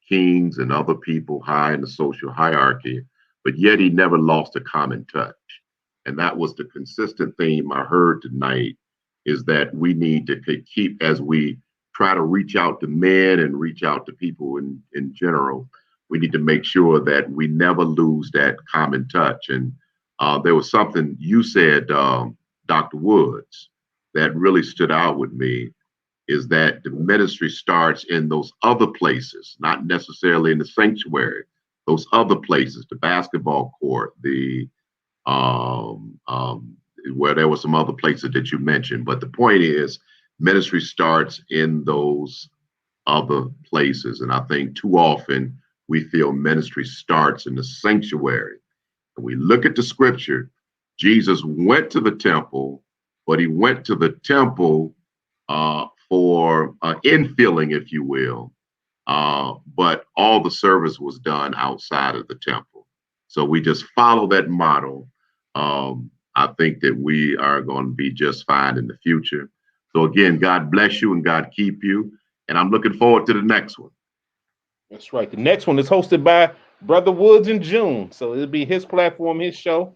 kings and other people high in the social hierarchy, but yet he never lost a common touch. And that was the consistent theme I heard tonight, is that we need to keep, as we try to reach out to men and reach out to people in general, we need to make sure that we never lose that common touch. And there was something you said, Dr. Woods, that really stood out with me, is that the ministry starts in those other places, not necessarily in the sanctuary, those other places, the basketball court, the where there were some other places that you mentioned. But the point is, ministry starts in those other places. And I think too often we feel ministry starts in the sanctuary. And we look at the scripture, Jesus went to the temple, but he went to the temple for infilling, if you will, but all the service was done outside of the temple. So we just follow that model. I think that we are going to be just fine in the future. So again, God bless you and God keep you. And I'm looking forward to the next one. That's right. The next one is hosted by Brother Woods in June. So it'll be his platform, his show.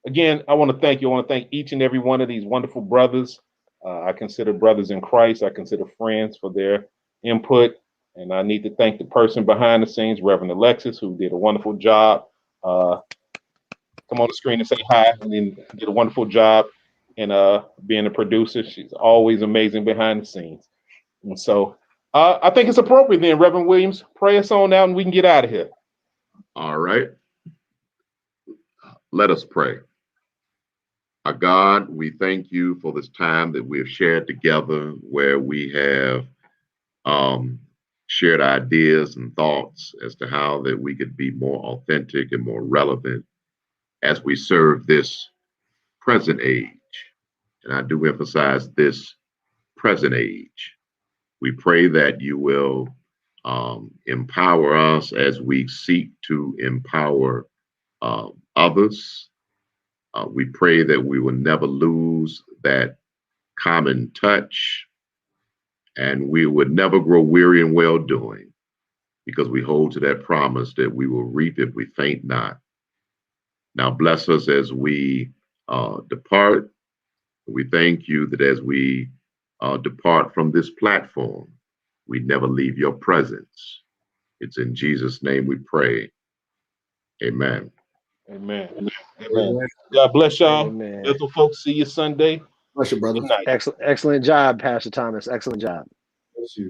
Again, I want to thank you. I want to thank each and every one of these wonderful brothers. I consider brothers in Christ. I consider friends, for their input. And I need to thank the person behind the scenes, Reverend Alexis, who did a wonderful job. Come on the screen and say hi, and then did a wonderful job in being a producer. She's always amazing behind the scenes. And so I think it's appropriate then, Reverend Williams, pray us on out and we can get out of here. All right. Let us pray. Our God, we thank you for this time that we have shared together, where we have shared ideas and thoughts as to how that we could be more authentic and more relevant as we serve this present age. And I do emphasize this present age. We pray that you will empower us as we seek to empower others. We pray that we will never lose that common touch, and we would never grow weary in well doing, because we hold to that promise that we will reap if we faint not. Now bless us as we depart. We thank you that as we depart from this platform, we never leave your presence. It's in Jesus' name we pray. Amen. Amen. Amen. God bless y'all. Amen. Bethel folks, see you Sunday. Bless you, brother. Good night. Excellent job, Pastor Thomas. Excellent job. Bless you.